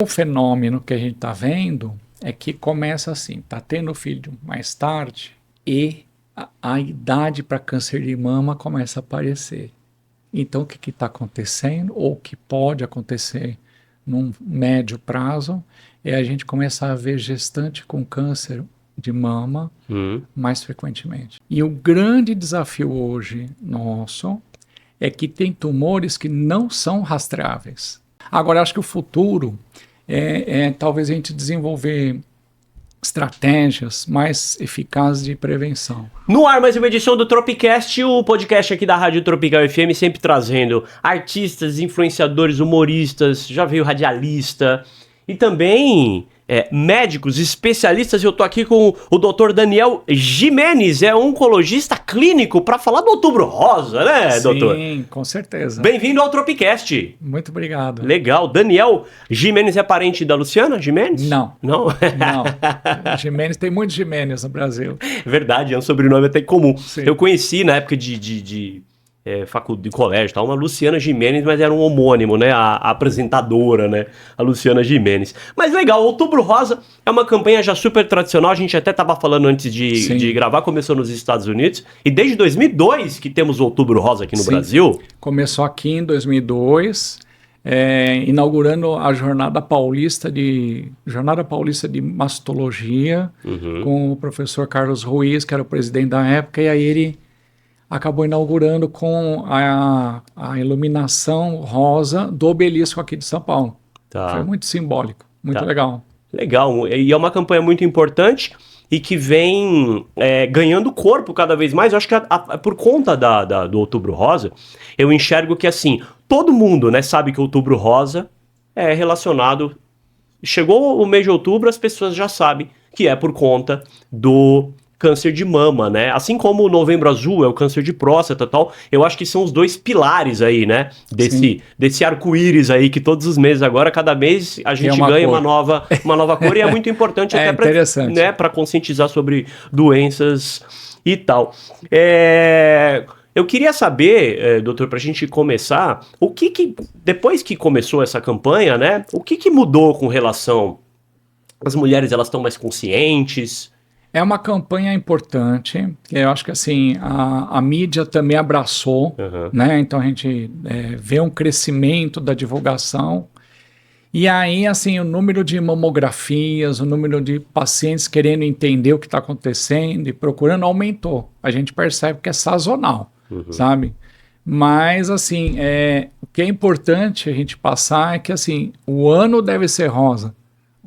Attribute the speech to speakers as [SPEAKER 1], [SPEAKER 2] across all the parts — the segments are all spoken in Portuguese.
[SPEAKER 1] O fenômeno que a gente está vendo é que começa assim, está tendo filho mais tarde e a idade para câncer de mama começa a aparecer. Então, o que está acontecendo, ou o que pode acontecer num médio prazo, é a gente começar a ver gestante com câncer de mama mais frequentemente. E o grande desafio hoje nosso é que tem tumores que não são rastreáveis. Agora, acho que o futuro é talvez a gente desenvolver estratégias mais eficazes de prevenção.
[SPEAKER 2] No ar, mais uma edição do Tropicast, o podcast aqui da Rádio Tropical FM, sempre trazendo artistas, influenciadores, humoristas, já veio radialista e também médicos, especialistas. Eu tô aqui com o Dr. Daniel Gimenez, é oncologista clínico, para falar do Outubro Rosa, né,
[SPEAKER 1] Sim,
[SPEAKER 2] doutor?
[SPEAKER 1] Sim, com certeza.
[SPEAKER 2] Bem-vindo ao Tropicast.
[SPEAKER 1] Muito obrigado.
[SPEAKER 2] Legal. Daniel Gimenez é parente da Luciana Gimenez?
[SPEAKER 1] Não.
[SPEAKER 2] Não?
[SPEAKER 1] Não. Gimenez, tem muitos Gimenez no Brasil.
[SPEAKER 2] Verdade, é um sobrenome até comum.
[SPEAKER 1] Sim.
[SPEAKER 2] Eu conheci na época de faculdade, de colégio, tal, uma Luciana Gimenez, mas era um homônimo, né? A apresentadora, né? A Luciana Gimenez. Mas legal, Outubro Rosa é uma campanha já super tradicional. A gente até estava falando antes de gravar, começou nos Estados Unidos. E desde 2002 que temos o Outubro Rosa aqui no Brasil.
[SPEAKER 1] Começou aqui em 2002, inaugurando a Jornada Paulista de Mastologia, com o professor Carlos Ruiz, que era o presidente da época, e aí ele acabou inaugurando com a iluminação rosa do obelisco aqui de São Paulo.
[SPEAKER 2] Tá.
[SPEAKER 1] Foi muito simbólico, muito legal.
[SPEAKER 2] Legal, e é uma campanha muito importante e que vem ganhando corpo cada vez mais. Eu acho que por conta do Outubro Rosa, eu enxergo que assim, todo mundo, né, sabe que o Outubro Rosa é relacionado... Chegou o mês de outubro, as pessoas já sabem que é por conta do câncer de mama, né? Assim como o Novembro Azul é o câncer de próstata e tal, eu acho que são os dois pilares aí, né? Desse arco-íris aí, que todos os meses agora, cada mês, a gente ganha uma nova cor e é muito importante até para conscientizar sobre doenças e tal. Eu queria saber, doutor, para a gente começar, depois que começou essa campanha, né? O que mudou com relação... As mulheres, elas estão mais conscientes...
[SPEAKER 1] É uma campanha importante, eu acho que assim, a mídia também abraçou, né? Então a gente vê um crescimento da divulgação, e aí assim, o número de mamografias, o número de pacientes querendo entender o que está acontecendo e procurando aumentou. A gente percebe que é sazonal, sabe? Mas assim, o que é importante a gente passar é que assim, o ano deve ser rosa.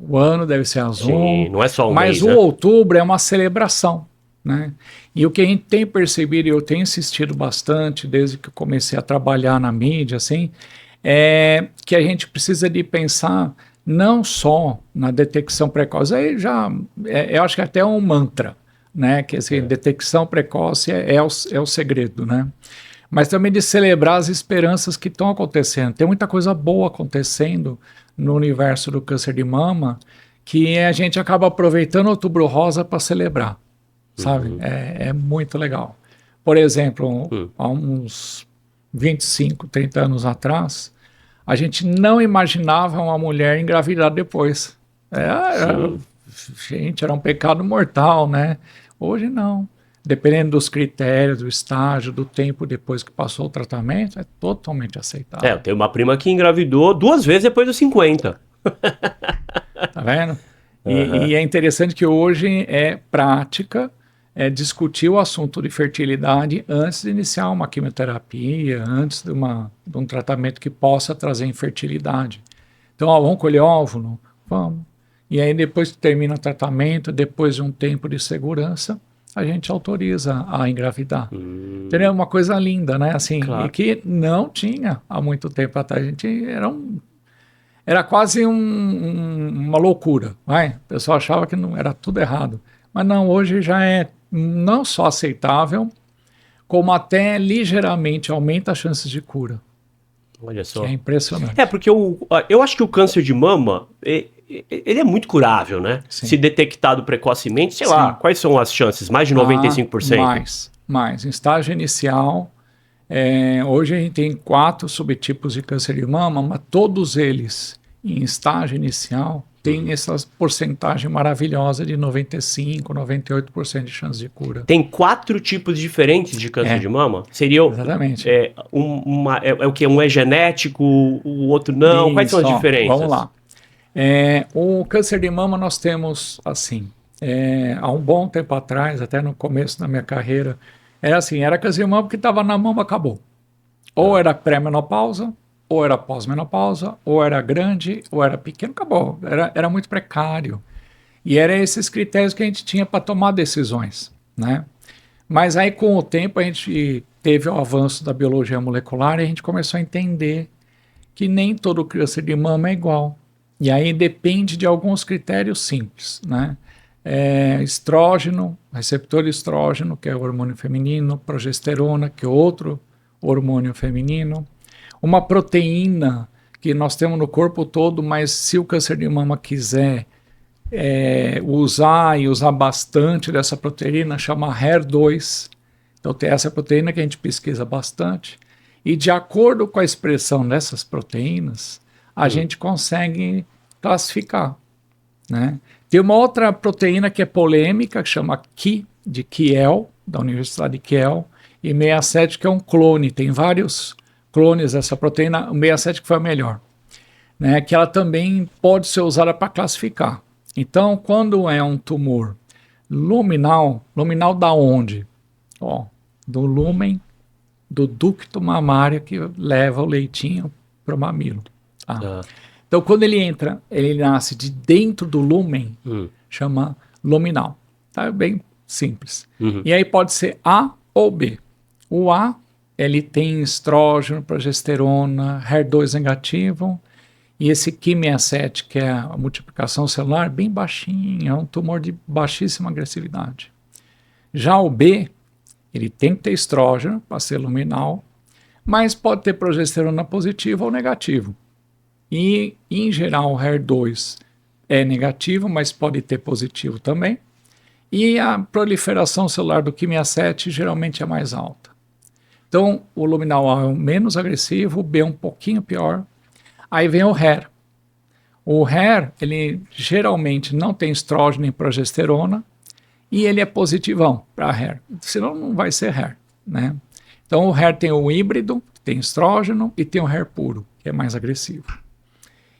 [SPEAKER 1] O ano deve ser azul,
[SPEAKER 2] sim, não é só um
[SPEAKER 1] mas
[SPEAKER 2] mês,
[SPEAKER 1] o outubro é uma celebração, né? E o que a gente tem percebido, e eu tenho insistido bastante desde que eu comecei a trabalhar na mídia, assim, é que a gente precisa de pensar não só na detecção precoce, aí eu acho que até é um mantra, né? Que assim, detecção precoce é o segredo, né? Mas também de celebrar as esperanças que estão acontecendo. Tem muita coisa boa acontecendo no universo do câncer de mama, que a gente acaba aproveitando o Outubro Rosa para celebrar, sabe? É muito legal. Por exemplo, há uns 25, 30 anos atrás, a gente não imaginava uma mulher engravidar depois. Gente, era um pecado mortal, né? Hoje não. Dependendo dos critérios, do estágio, do tempo depois que passou o tratamento, é totalmente aceitável.
[SPEAKER 2] Eu tenho uma prima que engravidou 2 vezes depois dos 50.
[SPEAKER 1] Tá vendo? E é interessante que hoje é prática discutir o assunto de fertilidade antes de iniciar uma quimioterapia, antes de um tratamento que possa trazer infertilidade. Então, vamos colher óvulo? Vamos. E aí, depois que termina o tratamento, depois de um tempo de segurança, a gente autoriza a engravidar. Entendeu? Uma coisa linda, né? Assim, claro. E que não tinha há muito tempo atrás. A gente era quase uma loucura. Vai? O pessoal achava que não era tudo errado. Mas não, hoje já é não só aceitável, como até ligeiramente aumenta as chances de cura.
[SPEAKER 2] Olha só.
[SPEAKER 1] Que é impressionante.
[SPEAKER 2] Porque eu acho que o câncer de mama... Ele é muito curável, né?
[SPEAKER 1] Sim.
[SPEAKER 2] Se detectado precocemente, sei lá, quais são as chances? Mais de 95%?
[SPEAKER 1] Mais. Em estágio inicial, hoje a gente tem 4 subtipos de câncer de mama, mas todos eles em estágio inicial, tem essa porcentagem maravilhosa de 95, 98% de chance de cura.
[SPEAKER 2] Tem 4 tipos diferentes de câncer de mama? Seria
[SPEAKER 1] exatamente.
[SPEAKER 2] é o que? Um é genético, o outro não? Quais são as diferenças?
[SPEAKER 1] Vamos lá. O câncer de mama nós temos assim, há um bom tempo atrás, até no começo da minha carreira, era assim, era câncer de mama porque estava na mama, acabou. Ou era pré-menopausa, ou era pós-menopausa, ou era grande, ou era pequeno, acabou. Era muito precário. E eram esses critérios que a gente tinha para tomar decisões, né? Mas aí, com o tempo, a gente teve o avanço da biologia molecular e a gente começou a entender que nem todo câncer de mama é igual. E aí depende de alguns critérios simples, né? Estrógeno, receptor estrógeno, que é o hormônio feminino, progesterona, que é outro hormônio feminino, uma proteína que nós temos no corpo todo, mas se o câncer de mama quiser usar bastante dessa proteína, chama HER2. Então tem essa proteína que a gente pesquisa bastante, e de acordo com a expressão dessas proteínas, a gente consegue classificar, né? Tem uma outra proteína que é polêmica, que chama Ki, de Kiel, da Universidade de Kiel, e 67, que é um clone, tem vários clones dessa proteína, o 67 que foi a melhor, né? Que ela também pode ser usada para classificar. Então, quando é um tumor luminal da onde? Do lúmen do ducto mamário que leva o leitinho para o mamilo. Então, quando ele nasce de dentro do lúmen, chama luminal. Tá bem simples. E aí pode ser A ou B. O A, ele tem estrógeno, progesterona, HER2 negativo, e esse Ki67, que é a multiplicação celular, bem baixinho, é um tumor de baixíssima agressividade. Já o B, ele tem que ter estrógeno para ser luminal, mas pode ter progesterona positiva ou negativo. E, em geral, o HER2 é negativo, mas pode ter positivo também. E a proliferação celular do Ki67 geralmente é mais alta. Então, o luminal A é o menos agressivo, o B é um pouquinho pior. Aí vem o HER. O HER, ele geralmente não tem estrógeno nem progesterona, e ele é positivão para HER, senão não vai ser HER, né? Então, o HER tem o híbrido, que tem estrógeno, e tem o HER puro, que é mais agressivo.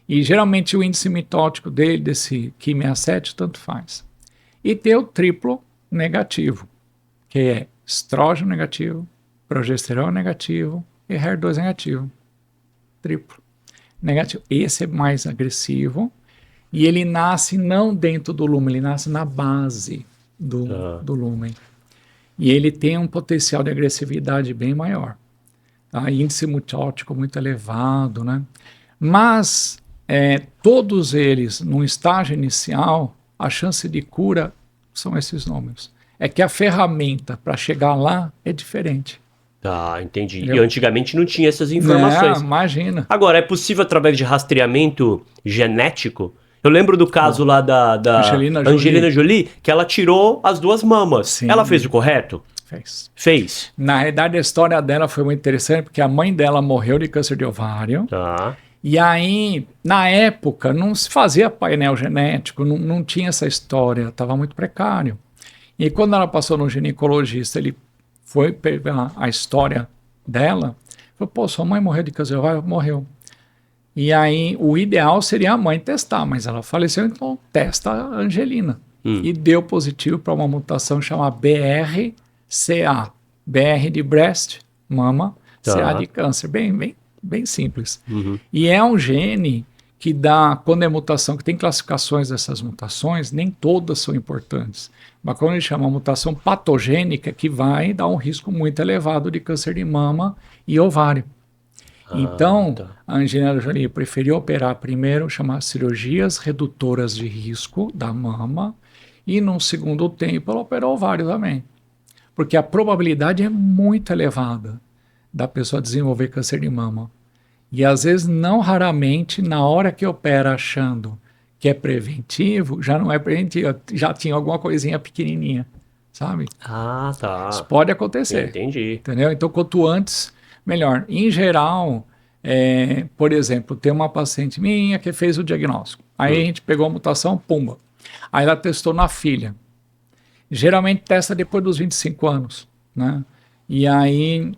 [SPEAKER 1] E geralmente o índice mitótico dele, desse Ki67, tanto faz. E tem o triplo negativo, que é estrógeno negativo, progesterona negativo e HER2 negativo. Triplo negativo. Esse é mais agressivo e ele nasce não dentro do lúmen, ele nasce na base do lúmen. E ele tem um potencial de agressividade bem maior. Tá? Índice mitótico muito elevado, né? Mas todos eles, num estágio inicial, a chance de cura são esses números. É que a ferramenta para chegar lá é diferente.
[SPEAKER 2] Tá, entendi. Entendeu? E antigamente não tinha essas informações.
[SPEAKER 1] Não, imagina.
[SPEAKER 2] Agora, é possível através de rastreamento genético? Eu lembro do caso lá da Angelina Jolie, que ela tirou as 2 mamas. Sim. Ela fez o correto? Fez.
[SPEAKER 1] Na realidade, a história dela foi muito interessante, porque a mãe dela morreu de câncer de ovário.
[SPEAKER 2] Tá.
[SPEAKER 1] E aí, na época, não se fazia painel genético, não tinha essa história, estava muito precário. E quando ela passou no ginecologista, ele foi pegar a história dela, falou, pô, sua mãe morreu de câncer de ovário? Morreu. E aí, o ideal seria a mãe testar, mas ela faleceu, então testa a Angelina. E deu positivo para uma mutação chamada BRCA. BR de breast, mama, CA de câncer. Bem simples. E é um gene que dá, quando é mutação, que tem classificações dessas mutações, nem todas são importantes. Mas quando a gente chama mutação patogênica, que vai dar um risco muito elevado de câncer de mama e ovário. Então, a Angelina Jolie preferiu operar primeiro, chamar cirurgias redutoras de risco da mama, e num segundo tempo ela operou o ovário também. Porque a probabilidade é muito elevada da pessoa desenvolver câncer de mama. E às vezes, não raramente, na hora que opera achando que é preventivo, já não é preventivo, já tinha alguma coisinha pequenininha, sabe?
[SPEAKER 2] Ah, tá.
[SPEAKER 1] Isso pode acontecer.
[SPEAKER 2] Entendi.
[SPEAKER 1] Entendeu? Então, quanto antes, melhor. Em geral, Por exemplo, tem uma paciente minha que fez o diagnóstico. Aí a gente pegou a mutação, pumba. Aí ela testou na filha. Geralmente testa depois dos 25 anos, né? E aí,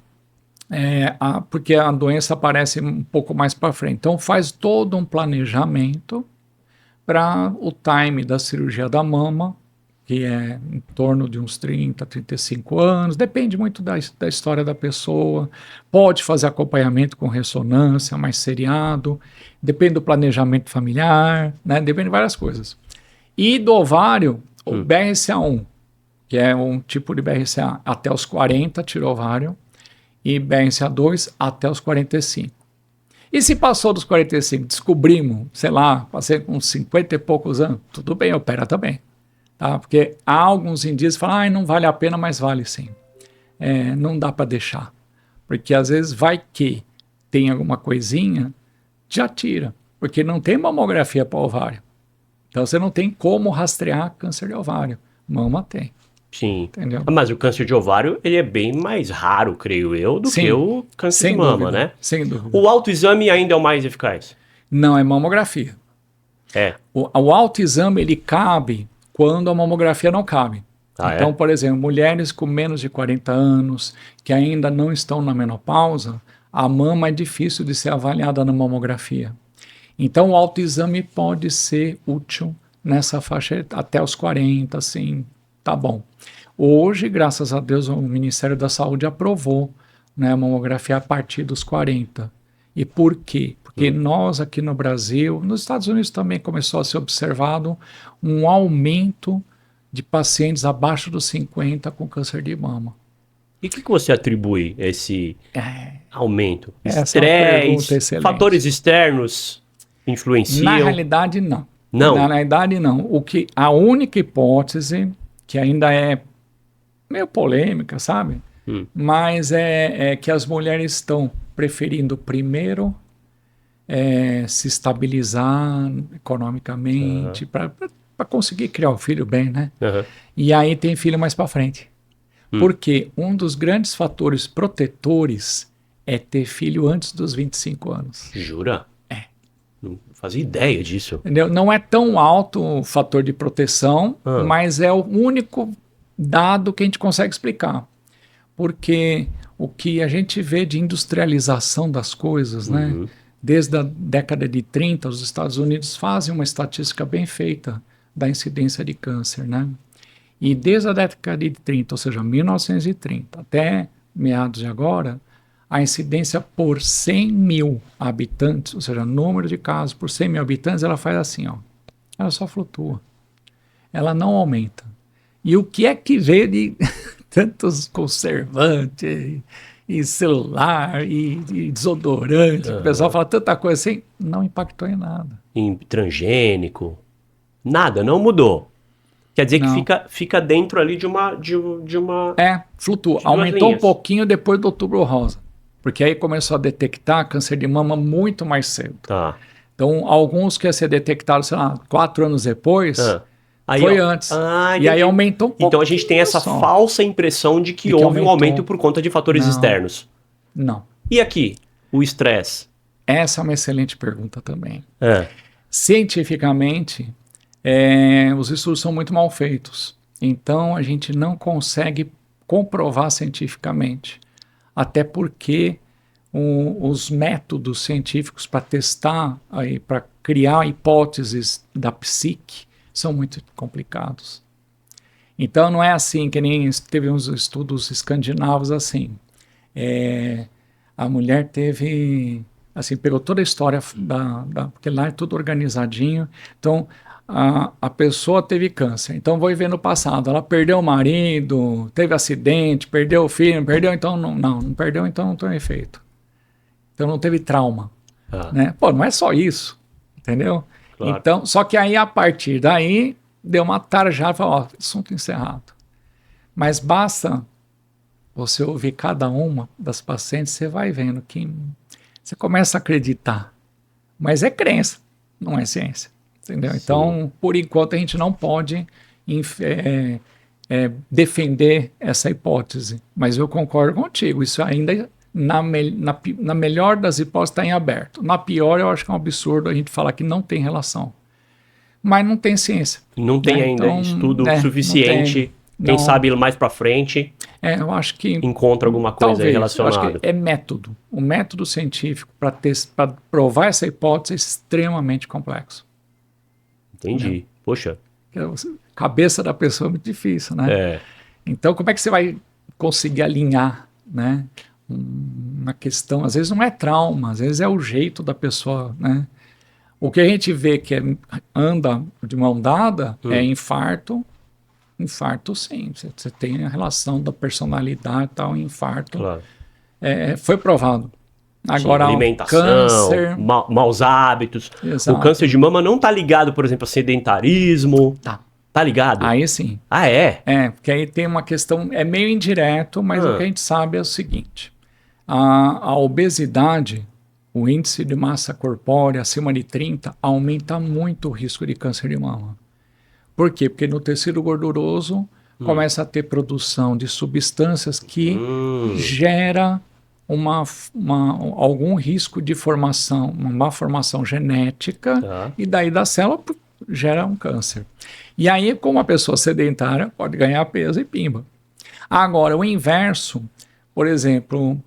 [SPEAKER 1] porque a doença aparece um pouco mais para frente. Então faz todo um planejamento para o time da cirurgia da mama, que é em torno de uns 30, 35 anos, depende muito da história da pessoa, pode fazer acompanhamento com ressonância, mais seriado, depende do planejamento familiar, né? Depende de várias coisas. E do ovário, o BRCA1, que é um tipo de BRCA até os 40, tira o ovário, e BRCA2 até os 45. E se passou dos 45, descobrimos, sei lá, passei com uns 50 e poucos anos, tudo bem, opera também. Tá? Porque há alguns indícios que falam, não vale a pena, mas vale sim. Não dá para deixar. Porque às vezes vai que tem alguma coisinha, já tira. Porque não tem mamografia para ovário. Então você não tem como rastrear câncer de ovário. Mama tem.
[SPEAKER 2] Sim.
[SPEAKER 1] Entendeu?
[SPEAKER 2] Mas o câncer de ovário, ele é bem mais raro, creio eu, do que o câncer de mama, né?
[SPEAKER 1] Sem dúvida.
[SPEAKER 2] O autoexame ainda é o mais eficaz?
[SPEAKER 1] Não, é mamografia. O autoexame, ele cabe quando a mamografia não cabe. Então, por exemplo, mulheres com menos de 40 anos, que ainda não estão na menopausa, a mama é difícil de ser avaliada na mamografia. Então, o autoexame pode ser útil nessa faixa até os 40, assim, tá bom. Hoje, graças a Deus, o Ministério da Saúde aprovou, né, a mamografia a partir dos 40. E por quê? Porque nós aqui no Brasil, nos Estados Unidos também começou a ser observado um aumento de pacientes abaixo dos 50 com câncer de mama.
[SPEAKER 2] E o que você atribui a esse aumento?
[SPEAKER 1] Estresse,
[SPEAKER 2] fatores externos influenciam?
[SPEAKER 1] Na realidade, não.
[SPEAKER 2] Não?
[SPEAKER 1] Na realidade, não. A única hipótese, que ainda é meio polêmica, sabe? Mas é que as mulheres estão preferindo primeiro se estabilizar economicamente para conseguir criar o filho bem, né? E aí tem filho mais para frente. Porque um dos grandes fatores protetores é ter filho antes dos 25 anos.
[SPEAKER 2] Jura? Não fazia ideia disso.
[SPEAKER 1] Entendeu? Não é tão alto o fator de proteção, mas é o único dado que a gente consegue explicar. Porque o que a gente vê de industrialização das coisas, né? Desde a década de 30, os Estados Unidos fazem uma estatística bem feita da incidência de câncer, né? E desde a década de 30, ou seja, 1930, até meados de agora, a incidência por 100 mil habitantes, ou seja, número de casos por 100 mil habitantes, ela faz assim, ó. Ela só flutua. Ela não aumenta. E o que é que vê de tantos conservantes e celular e desodorante, o pessoal fala tanta coisa assim, não impactou em nada.
[SPEAKER 2] Em transgênico? Nada, não mudou. Quer dizer que fica dentro ali de uma...
[SPEAKER 1] flutua. Aumentou um pouquinho depois do Outubro Rosa. Porque aí começou a detectar câncer de mama muito mais cedo.
[SPEAKER 2] Tá.
[SPEAKER 1] Então, alguns que ia ser detectados, sei lá, 4 anos depois, foi antes. E aí aumentou um pouco.
[SPEAKER 2] Então a gente tem essa falsa impressão de que houve um aumento por conta de fatores externos.
[SPEAKER 1] Não.
[SPEAKER 2] E aqui, o estresse?
[SPEAKER 1] Essa é uma excelente pergunta também. Cientificamente, os estudos são muito mal feitos. Então, a gente não consegue comprovar cientificamente. Até porque os métodos científicos para testar, para criar hipóteses da psique, são muito complicados. Então, não é assim que nem teve uns estudos escandinavos assim. A mulher teve, assim, pegou toda a história, porque lá é tudo organizadinho. Então, a pessoa teve câncer. Então, vou ver no passado. Ela perdeu o marido, teve acidente, perdeu o filho, perdeu, então não perdeu, então não tem efeito. Então, não teve trauma. Né? Pô, não é só isso, entendeu? Claro. Então, só que aí, a partir daí, deu uma tarjada e falou, ó, assunto encerrado. Mas basta você ouvir cada uma das pacientes, você vai vendo que você começa a acreditar. Mas é crença, não é ciência. Entendeu? Sim. Então, por enquanto, a gente não pode defender essa hipótese. Mas eu concordo contigo, isso ainda Na melhor das hipóteses está em aberto. Na pior, eu acho que é um absurdo a gente falar que não tem relação. Mas não tem ciência.
[SPEAKER 2] Não tem ainda
[SPEAKER 1] Então,
[SPEAKER 2] estudo suficiente. Quem sabe mais para frente
[SPEAKER 1] eu acho que
[SPEAKER 2] encontra alguma coisa aí relacionada.
[SPEAKER 1] Eu acho que é método. O método científico para provar essa hipótese é extremamente complexo.
[SPEAKER 2] Entendi. Poxa.
[SPEAKER 1] Cabeça da pessoa é muito difícil, né?
[SPEAKER 2] É.
[SPEAKER 1] Então, como é que você vai conseguir alinhar, né? Uma questão, às vezes não é trauma, às vezes é o jeito da pessoa, né? O que a gente vê que anda de mão dada é infarto. Infarto, sim. Você tem a relação da personalidade e tal, infarto.
[SPEAKER 2] Claro.
[SPEAKER 1] Foi provado. Agora,
[SPEAKER 2] alimentação,
[SPEAKER 1] câncer,
[SPEAKER 2] maus hábitos.
[SPEAKER 1] Exato.
[SPEAKER 2] O câncer de mama não tá ligado, por exemplo, a sedentarismo. Tá ligado?
[SPEAKER 1] Aí sim.
[SPEAKER 2] Ah, é?
[SPEAKER 1] Porque aí tem uma questão, é meio indireto, mas o que a gente sabe é o seguinte. A obesidade, o índice de massa corpórea acima de 30, aumenta muito o risco de câncer de mama. Por quê? Porque no tecido gorduroso começa a ter produção de substâncias que gera algum risco de formação, uma má formação genética, e daí da célula gera um câncer. E aí, como a pessoa sedentária pode ganhar peso e pimba. Agora, o inverso, por exemplo,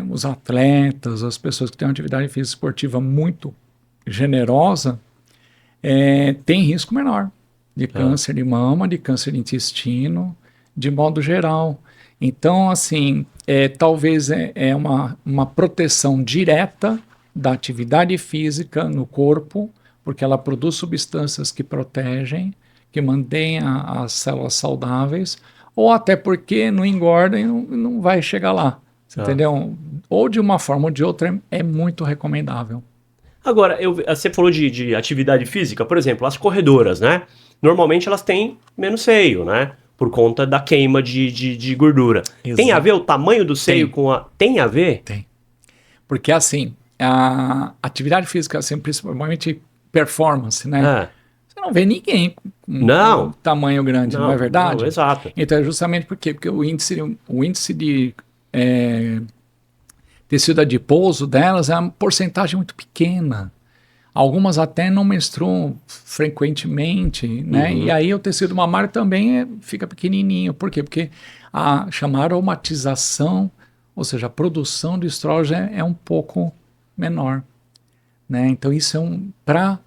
[SPEAKER 1] os atletas, as pessoas que têm uma atividade física esportiva muito generosa, tem risco menor de câncer de mama, de câncer de intestino, de modo geral. Então, assim, talvez uma proteção direta da atividade física no corpo, porque ela produz substâncias que protegem, que mantêm as células saudáveis, ou até porque não engorda e não vai chegar lá, entendeu? Ou de uma forma ou de outra é muito recomendável.
[SPEAKER 2] Agora, você falou de atividade física, por exemplo, as corredoras, né? Normalmente elas têm menos seio, né? Por conta da queima de gordura. Exato. Tem a ver o tamanho do seio com a... Tem a ver?
[SPEAKER 1] Tem. Porque assim, a atividade física, assim, principalmente performance, né? Você não vê ninguém com tamanho grande, não é verdade?
[SPEAKER 2] Não, exato.
[SPEAKER 1] Então é justamente porque o índice de tecido adiposo delas é uma porcentagem muito pequena. Algumas até não menstruam frequentemente, né? E aí o tecido mamário também fica pequenininho. Por quê? Porque a chamada aromatização, ou seja, a produção de estrógeno é um pouco menor, né? Então isso para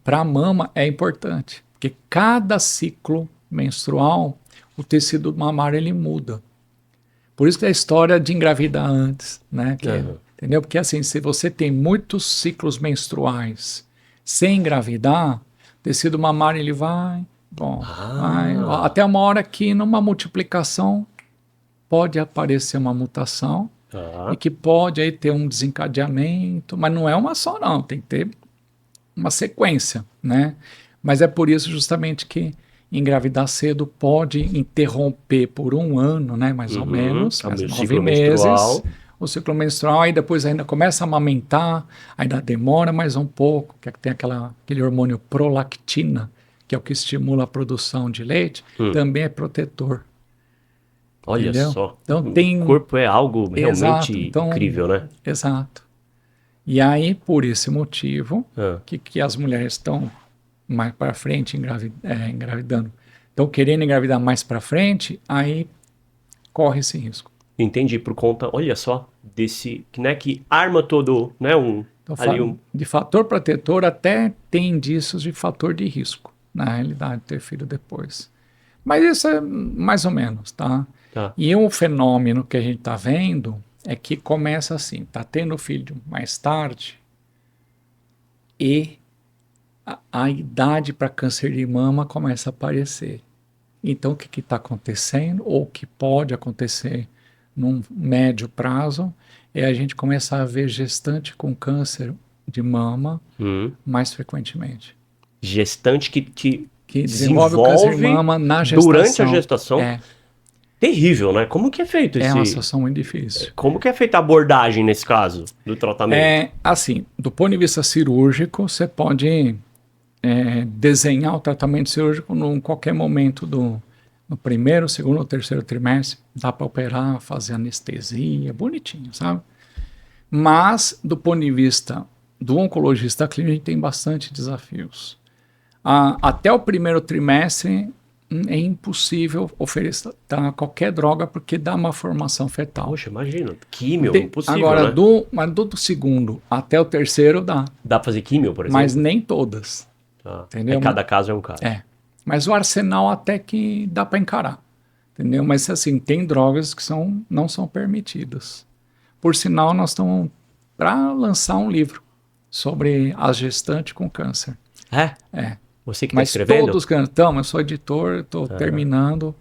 [SPEAKER 1] a mama é importante, porque cada ciclo menstrual o tecido mamário ele muda. Por isso que é a história de engravidar antes, né? Entendeu? Porque assim, se você tem muitos ciclos menstruais sem engravidar, o tecido mamário ele vai, até uma hora que numa multiplicação pode aparecer uma mutação e que pode aí ter um desencadeamento, mas não é uma só não, tem que ter uma sequência, né? Mas é por isso justamente que engravidar cedo pode interromper por um ano, né, mais ou menos, 9 meses, o ciclo menstrual, aí depois ainda começa a amamentar, ainda demora mais um pouco, que tem aquele hormônio prolactina, que é o que estimula a produção de leite, também é protetor.
[SPEAKER 2] Olha
[SPEAKER 1] entendeu?
[SPEAKER 2] Só,
[SPEAKER 1] então,
[SPEAKER 2] o corpo é algo realmente incrível, né?
[SPEAKER 1] Exato. E aí, por esse motivo, que as mulheres estão mais para frente engravidando, estão querendo engravidar mais para frente, aí corre esse risco.
[SPEAKER 2] Entendi, por conta, olha só, desse, né, que arma todo, né,
[SPEAKER 1] de fator protetor até tem indícios de fator de risco, na realidade, ter filho depois. Mas isso é mais ou menos, tá? E um fenômeno que a gente está vendo é que começa assim, tá tendo filho mais tarde e a idade para câncer de mama começa a aparecer. Então, o que está acontecendo, ou o que pode acontecer num médio prazo, é a gente começar a ver gestante com câncer de mama mais frequentemente.
[SPEAKER 2] Gestante que
[SPEAKER 1] desenvolve o câncer de mama na gestação.
[SPEAKER 2] Durante a gestação? Terrível, né? Como que é feito esse...
[SPEAKER 1] É uma situação muito difícil.
[SPEAKER 2] Como que é feita a abordagem nesse caso, do tratamento?
[SPEAKER 1] Assim, do ponto de vista cirúrgico, você pode desenhar o tratamento cirúrgico em qualquer momento no primeiro, segundo ou terceiro trimestre, dá para operar, fazer anestesia, bonitinho, sabe? Mas, do ponto de vista do oncologista clínico, a gente tem bastante desafios. Até o primeiro trimestre, é impossível oferecer qualquer droga porque dá uma formação fetal.
[SPEAKER 2] Poxa, imagina, químio, impossível,
[SPEAKER 1] agora,
[SPEAKER 2] né?
[SPEAKER 1] mas do segundo até o terceiro dá.
[SPEAKER 2] Dá pra fazer químio, por exemplo?
[SPEAKER 1] Mas nem todas. Entendeu?
[SPEAKER 2] Cada caso é um caso.
[SPEAKER 1] Mas o arsenal até que dá para encarar. Entendeu? Mas assim, tem drogas que não são permitidas. Por sinal, nós estamos para lançar um livro sobre a gestante com câncer.
[SPEAKER 2] É? Você que está escrevendo?
[SPEAKER 1] Mas todos cantamos, eu sou editor, estou terminando.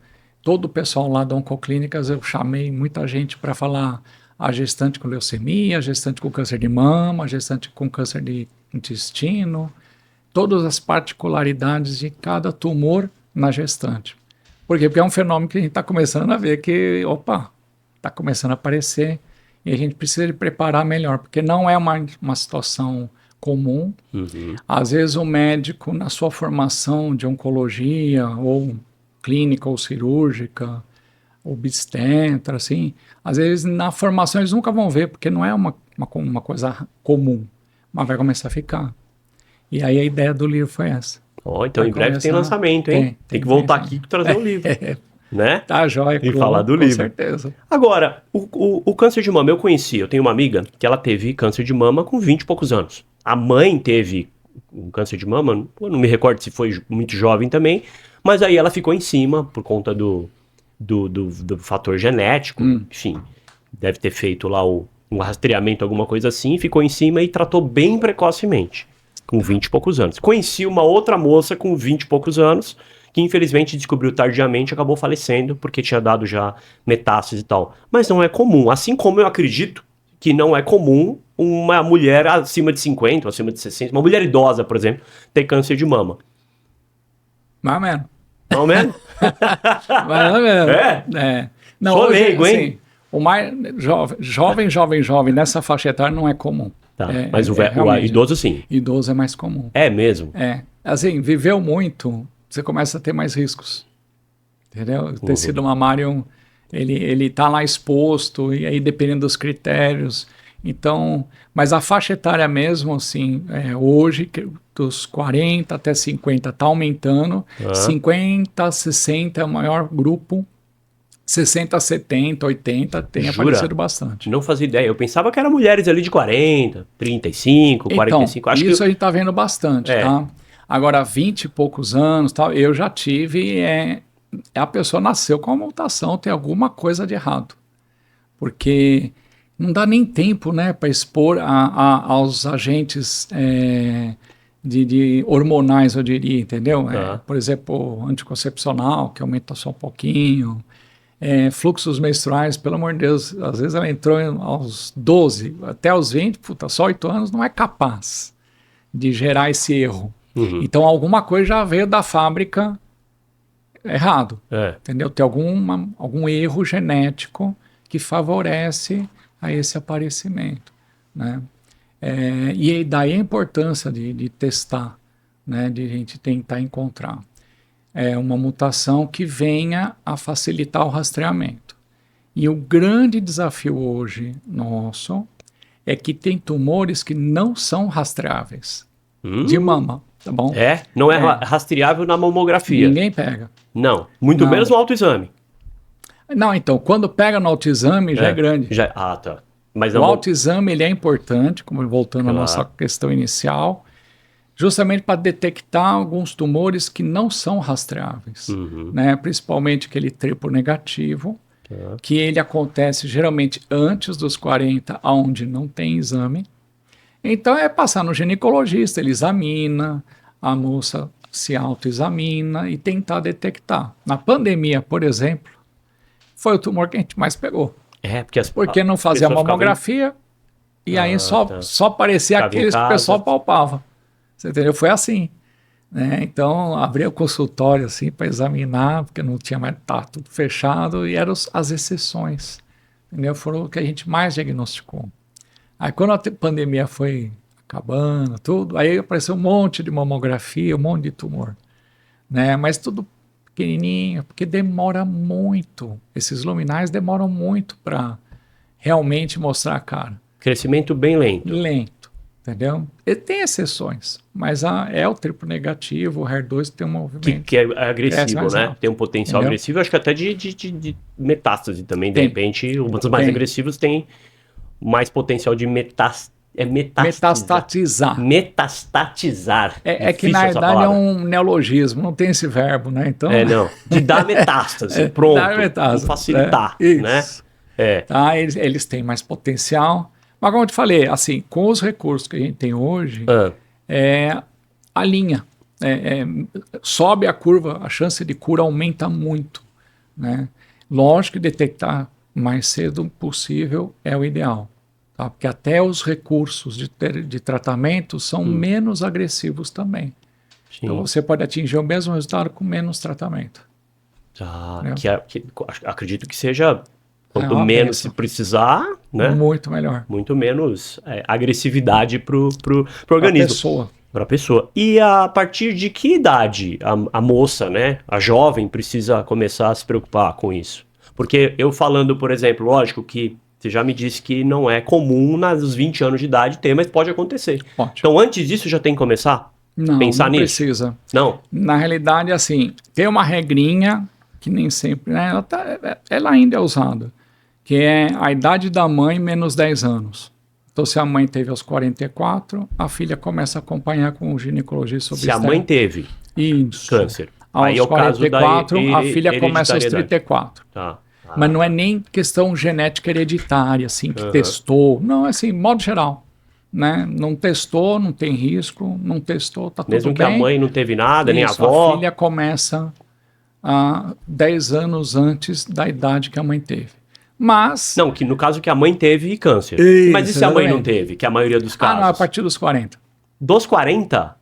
[SPEAKER 1] Todo o pessoal lá da Oncoclínicas, eu chamei muita gente para falar a gestante com leucemia, a gestante com câncer de mama, a gestante com câncer de intestino, todas as particularidades de cada tumor na gestante. Por quê? Porque é um fenômeno que a gente está começando a ver que, está começando a aparecer e a gente precisa de preparar melhor, porque não é uma situação comum. Às vezes o médico, na sua formação de oncologia, ou clínica, ou cirúrgica, obstetra, assim, às vezes na formação eles nunca vão ver, porque não é uma coisa comum, mas vai começar a ficar. E aí a ideia do livro foi essa.
[SPEAKER 2] Então em breve tem lançamento, hein? Tem que voltar aqui e trazer o livro. Né?
[SPEAKER 1] Tá jóia.
[SPEAKER 2] E falar do livro.
[SPEAKER 1] Com certeza.
[SPEAKER 2] Agora, o câncer de mama, eu tenho uma amiga que ela teve câncer de mama com 20 e poucos anos. A mãe teve um câncer de mama, eu não me recordo se foi muito jovem também, mas aí ela ficou em cima por conta do fator genético, enfim, deve ter feito lá um rastreamento, alguma coisa assim, ficou em cima e tratou bem precocemente, com 20 e poucos anos. Conheci uma outra moça com 20 e poucos anos, que infelizmente descobriu tardiamente e acabou falecendo, porque tinha dado já metástase e tal. Mas não é comum, assim como eu acredito que não é comum uma mulher acima de 50, acima de 60, uma mulher idosa, por exemplo, ter câncer de mama.
[SPEAKER 1] Mais ou menos.
[SPEAKER 2] Mais ou menos?
[SPEAKER 1] Mais ou menos.
[SPEAKER 2] É?
[SPEAKER 1] Não,
[SPEAKER 2] sou
[SPEAKER 1] hoje,
[SPEAKER 2] leigo, hein?
[SPEAKER 1] Assim, o mais jovem, nessa faixa etária não é comum.
[SPEAKER 2] Tá, mas o idoso sim.
[SPEAKER 1] Idoso é mais comum.
[SPEAKER 2] É mesmo?
[SPEAKER 1] Assim, viveu muito, você começa a ter mais riscos. Entendeu? O tecido mamário, ele tá lá exposto, e aí dependendo dos critérios. Então, mas a faixa etária mesmo, assim, hoje, dos 40 até 50 está aumentando, 50, 60 é o maior grupo, 60, 70, 80 tem aparecido bastante.
[SPEAKER 2] Não fazia ideia, eu pensava que eram mulheres ali de 40, 35, 45.
[SPEAKER 1] Acho isso a gente está vendo bastante, tá? Agora, 20 e poucos anos, tal, eu já tive, a pessoa nasceu com uma mutação, tem alguma coisa de errado. Porque não dá nem tempo, né, para expor aos agentes de hormonais, eu diria, entendeu? Por exemplo, anticoncepcional, que aumenta só um pouquinho. Fluxos menstruais, pelo amor de Deus, às vezes ela entrou aos 12, até aos 20, só 8 anos, não é capaz de gerar esse erro. Então, alguma coisa já veio da fábrica errado, entendeu? Tem algum erro genético que favorece a esse aparecimento, né? E daí a importância de testar, né? De a gente tentar encontrar uma mutação que venha a facilitar o rastreamento. E o grande desafio hoje nosso é que tem tumores que não são rastreáveis de mama, tá bom?
[SPEAKER 2] Não é rastreável na mamografia.
[SPEAKER 1] Ninguém pega.
[SPEAKER 2] Não, muito menos no autoexame.
[SPEAKER 1] Não, então, quando pega no autoexame já é grande.
[SPEAKER 2] Tá. Mas
[SPEAKER 1] o autoexame ele é importante, como voltando à nossa questão inicial, justamente para detectar alguns tumores que não são rastreáveis, né? Principalmente aquele triplo negativo, que ele acontece geralmente antes dos 40, onde não tem exame. Então é passar no ginecologista, ele examina, a moça se autoexamina e tentar detectar. Na pandemia, por exemplo, foi o tumor que a gente mais pegou. Porque não fazia mamografia e aí só aparecia aqueles que o pessoal palpava. Você entendeu? Foi assim, né? Então, abria o consultório assim para examinar, porque não tinha mais, tá tudo fechado, e eram as exceções, entendeu? Foram o que a gente mais diagnosticou. Aí, quando a pandemia foi acabando, tudo, aí apareceu um monte de mamografia, um monte de tumor, né? Mas tudo pequenininho, porque demora muito. Esses luminais demoram muito para realmente mostrar a cara.
[SPEAKER 2] Crescimento bem lento.
[SPEAKER 1] Lento, entendeu? Ele tem exceções, mas é o triplo negativo, o HER2 tem um movimento.
[SPEAKER 2] Que é agressivo, né?
[SPEAKER 1] rápido.
[SPEAKER 2] Tem um potencial
[SPEAKER 1] Entendeu?
[SPEAKER 2] agressivo, acho que até de metástase também, de
[SPEAKER 1] Tem.
[SPEAKER 2] repente, os mais
[SPEAKER 1] Tem.
[SPEAKER 2] agressivos têm mais potencial de
[SPEAKER 1] Metastatizar.
[SPEAKER 2] Metastatizar.
[SPEAKER 1] É que
[SPEAKER 2] Difícil
[SPEAKER 1] na
[SPEAKER 2] essa
[SPEAKER 1] verdade é
[SPEAKER 2] palavra.
[SPEAKER 1] um neologismo, não tem esse verbo, né? Então,
[SPEAKER 2] Não. De dar metástase. Pronto.
[SPEAKER 1] dar metástase,
[SPEAKER 2] Vamos facilitar, né?
[SPEAKER 1] Isso. Tá? Eles têm mais potencial. Mas como eu te falei, assim, com os recursos que a gente tem hoje, a linha sobe a curva, a chance de cura aumenta muito, né? Lógico que detectar mais cedo possível é o ideal, tá? Porque até os recursos de tratamento são menos agressivos também.
[SPEAKER 2] Sim.
[SPEAKER 1] Então você pode atingir o mesmo resultado com menos tratamento.
[SPEAKER 2] Tá.
[SPEAKER 1] Entendeu?
[SPEAKER 2] Acredito que seja quanto
[SPEAKER 1] uma
[SPEAKER 2] menos
[SPEAKER 1] bênção.
[SPEAKER 2] se precisar, né?
[SPEAKER 1] Muito melhor.
[SPEAKER 2] Muito menos agressividade pro
[SPEAKER 1] Pra
[SPEAKER 2] organismo.
[SPEAKER 1] pessoa.
[SPEAKER 2] Para a pessoa. E a partir de que idade a moça, né, a jovem, precisa começar a se preocupar com isso? Porque eu falando, por exemplo, lógico que você já me disse que não é comum nos 20 anos de idade ter, mas pode acontecer.
[SPEAKER 1] Pode.
[SPEAKER 2] Então, antes disso, já tem que começar?
[SPEAKER 1] Não,
[SPEAKER 2] Pensar
[SPEAKER 1] não
[SPEAKER 2] nisso?
[SPEAKER 1] precisa.
[SPEAKER 2] Não?
[SPEAKER 1] Na realidade, assim, tem uma regrinha que nem sempre, né? Ela ainda é usada, que é a idade da mãe menos 10 anos. Então, se a mãe teve aos 44, a filha começa a acompanhar com o ginecologista
[SPEAKER 2] Se a mãe teve
[SPEAKER 1] isso.
[SPEAKER 2] câncer,
[SPEAKER 1] Aos
[SPEAKER 2] aí é o caso da
[SPEAKER 1] 44, a filha começa aos
[SPEAKER 2] hereditariedade.
[SPEAKER 1] 34.
[SPEAKER 2] Tá.
[SPEAKER 1] Mas não é nem questão genética hereditária, assim, que testou. Não, é assim, modo geral. Né? Não testou, não tem risco, não testou, tá tudo bem.
[SPEAKER 2] Mesmo que a mãe não teve nada, nem a
[SPEAKER 1] Isso,
[SPEAKER 2] avó.
[SPEAKER 1] a filha começa 10 anos antes da idade que a mãe teve. Mas...
[SPEAKER 2] Não, que no caso que a mãe teve câncer.
[SPEAKER 1] Isso,
[SPEAKER 2] Mas e se a mãe não
[SPEAKER 1] exatamente.
[SPEAKER 2] teve? Que é a maioria dos casos.
[SPEAKER 1] não, a partir dos 40.
[SPEAKER 2] Dos 40?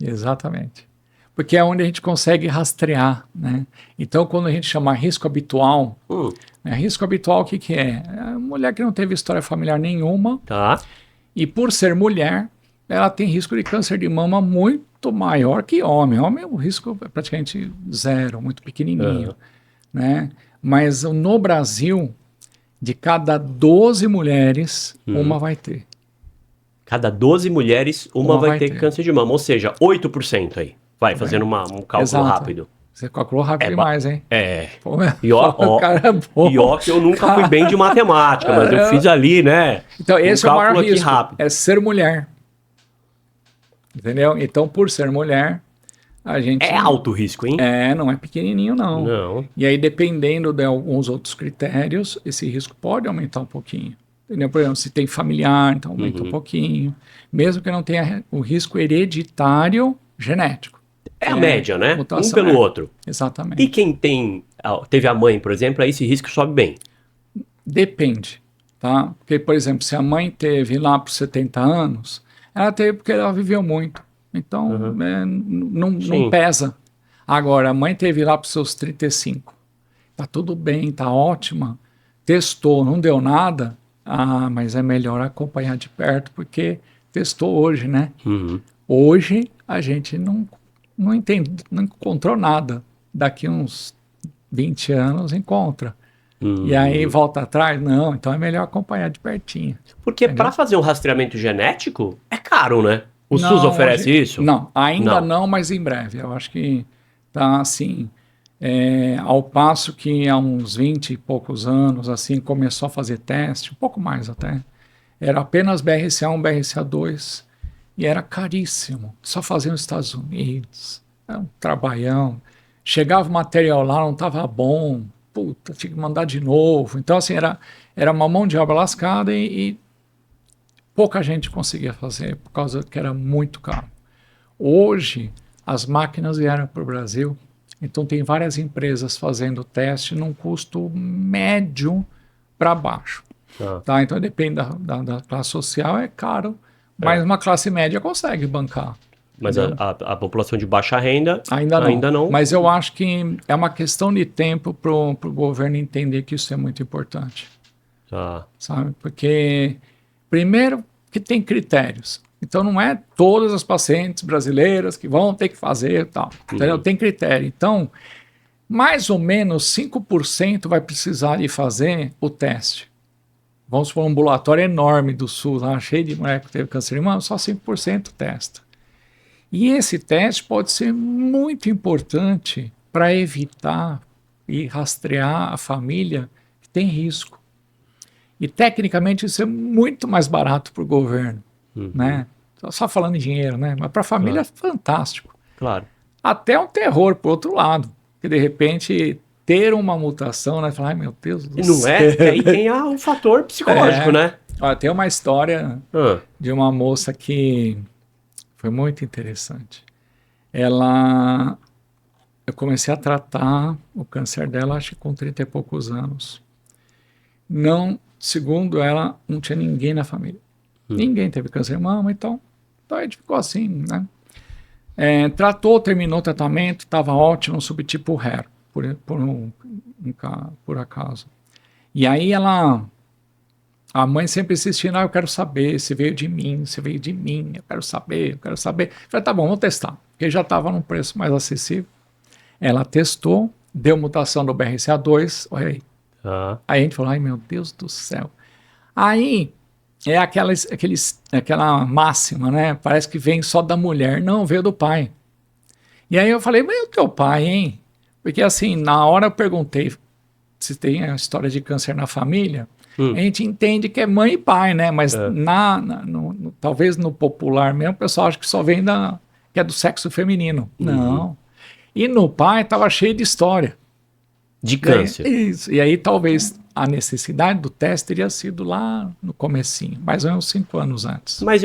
[SPEAKER 1] Exatamente. Porque é onde a gente consegue rastrear, né? Então, quando a gente chama risco habitual, risco habitual o que que é? É a mulher que não teve história familiar nenhuma
[SPEAKER 2] Tá.
[SPEAKER 1] e por ser mulher, ela tem risco de câncer de mama muito maior que homem. Homem, o risco é praticamente zero, muito pequenininho, né? Mas no Brasil, de cada 12 mulheres, uma vai ter.
[SPEAKER 2] Cada 12 mulheres, uma vai ter câncer de mama. Ou seja, 8% aí. Vai, fazendo um cálculo
[SPEAKER 1] Exato.
[SPEAKER 2] rápido.
[SPEAKER 1] Você calculou rápido demais, hein?
[SPEAKER 2] Pô,
[SPEAKER 1] E ó, cara é bom.
[SPEAKER 2] E ó que eu nunca fui bem de matemática, mas eu fiz ali, né?
[SPEAKER 1] Então, esse é o maior
[SPEAKER 2] cálculo aqui
[SPEAKER 1] risco,
[SPEAKER 2] rápido.
[SPEAKER 1] é ser mulher. Entendeu? Então, por ser mulher, a gente...
[SPEAKER 2] É alto risco, hein?
[SPEAKER 1] Não é pequenininho, não.
[SPEAKER 2] Não.
[SPEAKER 1] E aí, dependendo de alguns outros critérios, esse risco pode aumentar um pouquinho. Entendeu? Por exemplo, se tem familiar, então aumenta um pouquinho. Mesmo que não tenha o risco hereditário genético.
[SPEAKER 2] É a média, né?
[SPEAKER 1] Mutação,
[SPEAKER 2] Um pelo outro.
[SPEAKER 1] Exatamente.
[SPEAKER 2] E quem teve a mãe, por exemplo, aí esse risco sobe bem.
[SPEAKER 1] Depende, tá? Porque, por exemplo, se a mãe teve lá para os 70 anos, ela teve porque ela viveu muito. Então, não pesa. Agora, a mãe teve lá para os seus 35. Tá tudo bem, tá ótima. Testou, não deu nada. Mas é melhor acompanhar de perto, porque testou hoje, né? Hoje, a gente não encontrou nada. Daqui uns 20 anos, encontra. E aí, volta atrás? Não, então é melhor acompanhar de pertinho.
[SPEAKER 2] Porque para fazer um rastreamento genético, é caro, né? O SUS oferece isso?
[SPEAKER 1] Não, ainda não, mas em breve. Eu acho que tá assim, ao passo que há uns 20 e poucos anos, assim, começou a fazer teste, um pouco mais até, era apenas BRCA1, BRCA2, e era caríssimo, só fazia nos Estados Unidos, era um trabalhão, chegava o material lá, não estava bom, puta, tinha que mandar de novo, então assim, era uma mão de obra lascada e pouca gente conseguia fazer, por causa que era muito caro. Hoje, as máquinas vieram para o Brasil, então tem várias empresas fazendo teste num custo médio para baixo. Tá? Então depende da classe social, é caro, mas uma classe média consegue bancar.
[SPEAKER 2] Mas a população de baixa renda
[SPEAKER 1] ainda não. Mas eu acho que é uma questão de tempo para o governo entender que isso é muito importante. Sabe? Porque, primeiro, que tem critérios. Então não é todas as pacientes brasileiras que vão ter que fazer e tal. Entendeu? Tem critério. Então, mais ou menos 5% vai precisar de fazer o teste. Vamos supor um ambulatório enorme do SUS, lá, cheio de mulher que teve câncer de mama, só 5% testa. E esse teste pode ser muito importante para evitar e rastrear a família que tem risco. E tecnicamente isso é muito mais barato para o governo, né? Só falando em dinheiro, né? Mas para a família é fantástico.
[SPEAKER 2] Claro.
[SPEAKER 1] Até um terror por outro lado, que de repente ter uma mutação, né? Falar, ai meu Deus do
[SPEAKER 2] Não
[SPEAKER 1] céu.
[SPEAKER 2] é? Aí tem um fator psicológico, né?
[SPEAKER 1] Olha, tem uma história de uma moça que foi muito interessante. Eu comecei a tratar o câncer dela, acho que com 30 e poucos anos. Não, segundo ela, não tinha ninguém na família. Ninguém teve câncer de mama, então a gente ficou assim, né? Tratou, terminou o tratamento, estava ótimo, subtipo raro, por acaso. E aí a mãe sempre insistindo, eu quero saber se veio de mim, eu quero saber. Eu falei, tá bom, vamos testar, porque já estava num preço mais acessível. Ela testou, deu mutação do BRCA2, olha aí. Aí a gente falou, ai meu Deus do céu. Aí é aquela máxima, né? Parece que vem só da mulher, não, veio do pai. E aí eu falei, mas o teu pai, hein? Porque assim, na hora eu perguntei se tem a história de câncer na família, a gente entende que é mãe e pai, né? Mas talvez no popular mesmo, o pessoal acha que só vem que é do sexo feminino. Não. E no pai estava cheio de história.
[SPEAKER 2] De câncer.
[SPEAKER 1] Isso. E aí talvez a necessidade do teste teria sido lá no comecinho, mais ou menos 5 anos antes.
[SPEAKER 2] Mas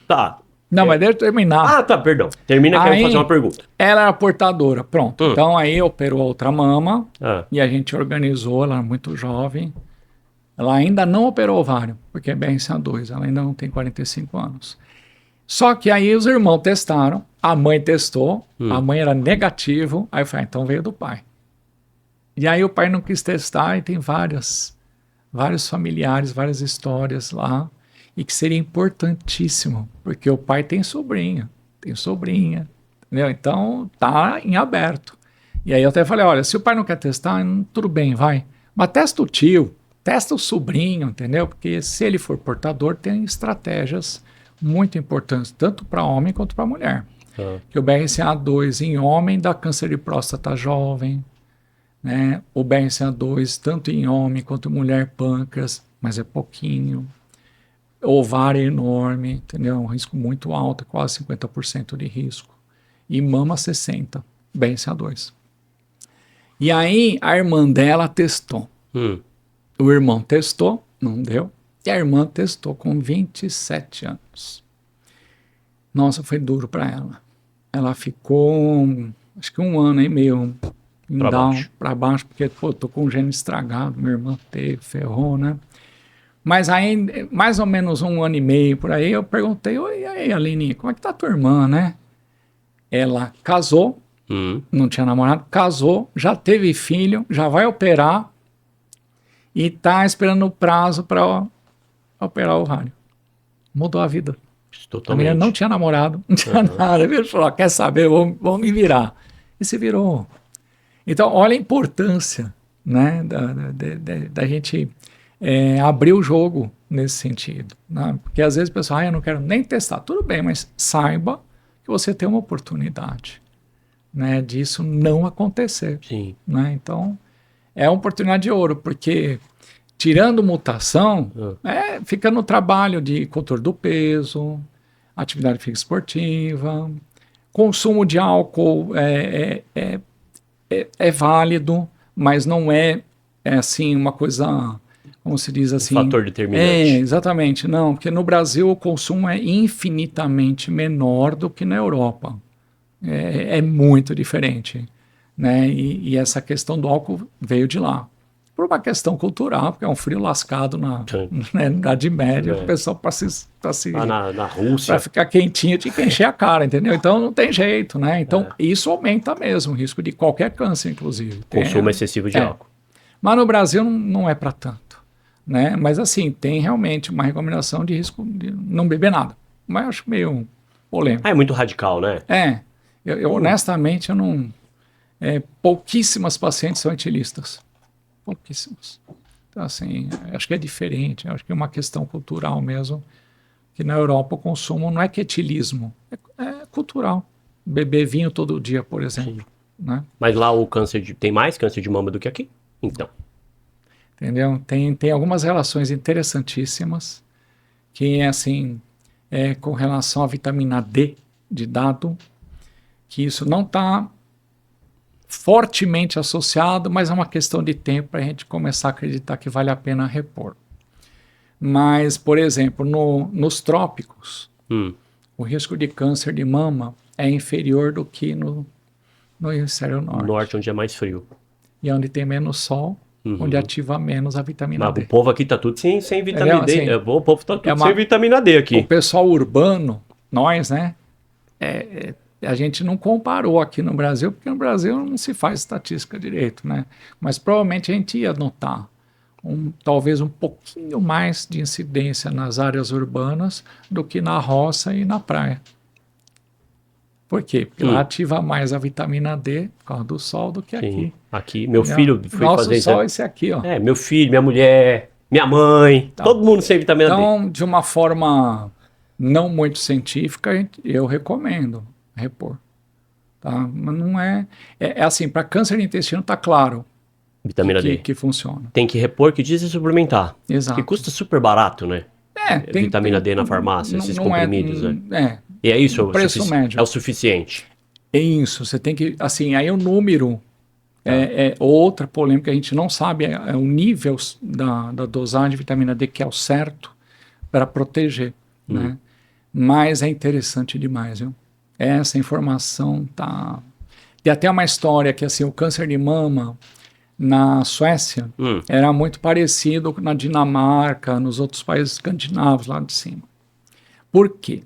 [SPEAKER 2] tá.
[SPEAKER 1] Não, mas deixa eu terminar.
[SPEAKER 2] Tá, perdão. Termina que eu vou fazer uma pergunta.
[SPEAKER 1] Ela era portadora, pronto. Então aí operou a outra mama e a gente organizou, ela era muito jovem. Ela ainda não operou ovário, porque é BRCA2, ela ainda não tem 45 anos. Só que aí os irmãos testaram, a mãe testou, a mãe era negativo, aí eu falei, então veio do pai. E aí o pai não quis testar e tem vários familiares, várias histórias lá, e que seria importantíssimo, porque o pai tem sobrinha, entendeu? Então tá em aberto. E aí eu até falei, olha, se o pai não quer testar, tudo bem, vai. Mas testa o tio, testa o sobrinho, entendeu? Porque se ele for portador, tem estratégias muito importantes, tanto para homem quanto para mulher. Que o BRCA2 em homem dá câncer de próstata jovem, né? O BRCA2 tanto em homem quanto em mulher pâncreas, mas é pouquinho. Ovário é enorme, entendeu? Um risco muito alto, quase 50% de risco. E mama 60%, BRCA2. E aí a irmã dela testou. O irmão testou, não deu. E a irmã testou com 27 anos. Nossa, foi duro para ela. Ela ficou, acho que 1 ano e meio para baixo, porque, tô com o gene estragado, minha irmã teve, ferrou, né? Mas aí, mais ou menos 1 ano e meio por aí, eu perguntei, oi, e aí, Aline, como é que tá tua irmã, né? Ela casou, não tinha namorado, casou, já teve filho, já vai operar e tá esperando o prazo para operar o ovário. Mudou a vida.
[SPEAKER 2] Totalmente.
[SPEAKER 1] A menina não tinha namorado, não tinha nada. Ele falou, quer saber, vou me virar. E se virou. Então, olha a importância, né, da gente abrir o jogo nesse sentido. Né? Porque às vezes o pessoal, eu não quero nem testar. Tudo bem, mas saiba que você tem uma oportunidade, né, disso não acontecer.
[SPEAKER 2] Sim.
[SPEAKER 1] Né? Então, é uma oportunidade de ouro, porque tirando mutação, fica no trabalho de controle do peso, atividade física esportiva, consumo de álcool é válido, mas não é assim uma coisa, como se diz assim...
[SPEAKER 2] fator determinante.
[SPEAKER 1] Exatamente, não, porque no Brasil o consumo é infinitamente menor do que na Europa. É muito diferente, né? E essa questão do álcool veio de lá. Por uma questão cultural, porque é um frio lascado na Idade Média, o pessoal
[SPEAKER 2] na Rússia,
[SPEAKER 1] para ficar quentinho, tinha que encher a cara, entendeu? Então não tem jeito, né? Então isso aumenta mesmo o risco de qualquer câncer, inclusive.
[SPEAKER 2] Consumo excessivo de álcool.
[SPEAKER 1] Mas no Brasil não é para tanto, né? Mas assim, tem realmente uma recomendação de risco de não beber nada. mas eu acho meio polêmico.
[SPEAKER 2] Ah, é muito radical, né?
[SPEAKER 1] Eu honestamente, eu não... pouquíssimas pacientes são etilistas. Pouquíssimas. Então, assim, acho que é diferente. Acho que é uma questão cultural mesmo. Que na Europa o consumo não é que etilismo, é cultural. Beber vinho todo dia, por exemplo. Né?
[SPEAKER 2] Mas lá o tem mais câncer de mama do que aqui? Então.
[SPEAKER 1] Entendeu? Tem algumas relações interessantíssimas que, assim, com relação à vitamina D de dado, que isso não está fortemente associado, mas é uma questão de tempo para a gente começar a acreditar que vale a pena repor. Mas, por exemplo, nos trópicos, o risco de câncer de mama é inferior do que no hemisfério norte.
[SPEAKER 2] No norte, onde é mais frio.
[SPEAKER 1] E onde tem menos sol, onde ativa menos a vitamina D.
[SPEAKER 2] O povo aqui tá tudo sem vitamina D.
[SPEAKER 1] Assim,
[SPEAKER 2] O povo tá tudo sem vitamina D aqui.
[SPEAKER 1] O pessoal urbano, nós, né? A gente não comparou aqui no Brasil, porque no Brasil não se faz estatística direito, né? Mas provavelmente a gente ia notar talvez um pouquinho mais de incidência nas áreas urbanas do que na roça e na praia. Por quê? Porque lá ativa mais a vitamina D por causa do sol do que aqui.
[SPEAKER 2] Aqui, meu filho foi
[SPEAKER 1] Nosso
[SPEAKER 2] fazer
[SPEAKER 1] sol é esse aqui, ó.
[SPEAKER 2] meu filho, minha mulher, minha mãe, todo mundo sem vitamina D.
[SPEAKER 1] Então, de uma forma não muito científica, eu recomendo repor. Tá? Mas não é assim, para câncer de intestino tá claro.
[SPEAKER 2] Vitamina D.
[SPEAKER 1] Que funciona.
[SPEAKER 2] Tem que repor, que dizem suplementar.
[SPEAKER 1] Exato.
[SPEAKER 2] Que custa super barato, né? Vitamina D na farmácia, esses comprimidos, né? E é isso,
[SPEAKER 1] preço médio.
[SPEAKER 2] É o suficiente.
[SPEAKER 1] É isso, você tem que, assim, aí o número outra polêmica, a gente não sabe o nível da dosagem de vitamina D que é o certo para proteger, né? Mas é interessante demais, viu? Essa informação tá... Tem até uma história que, assim, o câncer de mama na Suécia era muito parecido na Dinamarca, nos outros países escandinavos lá de cima. Por quê?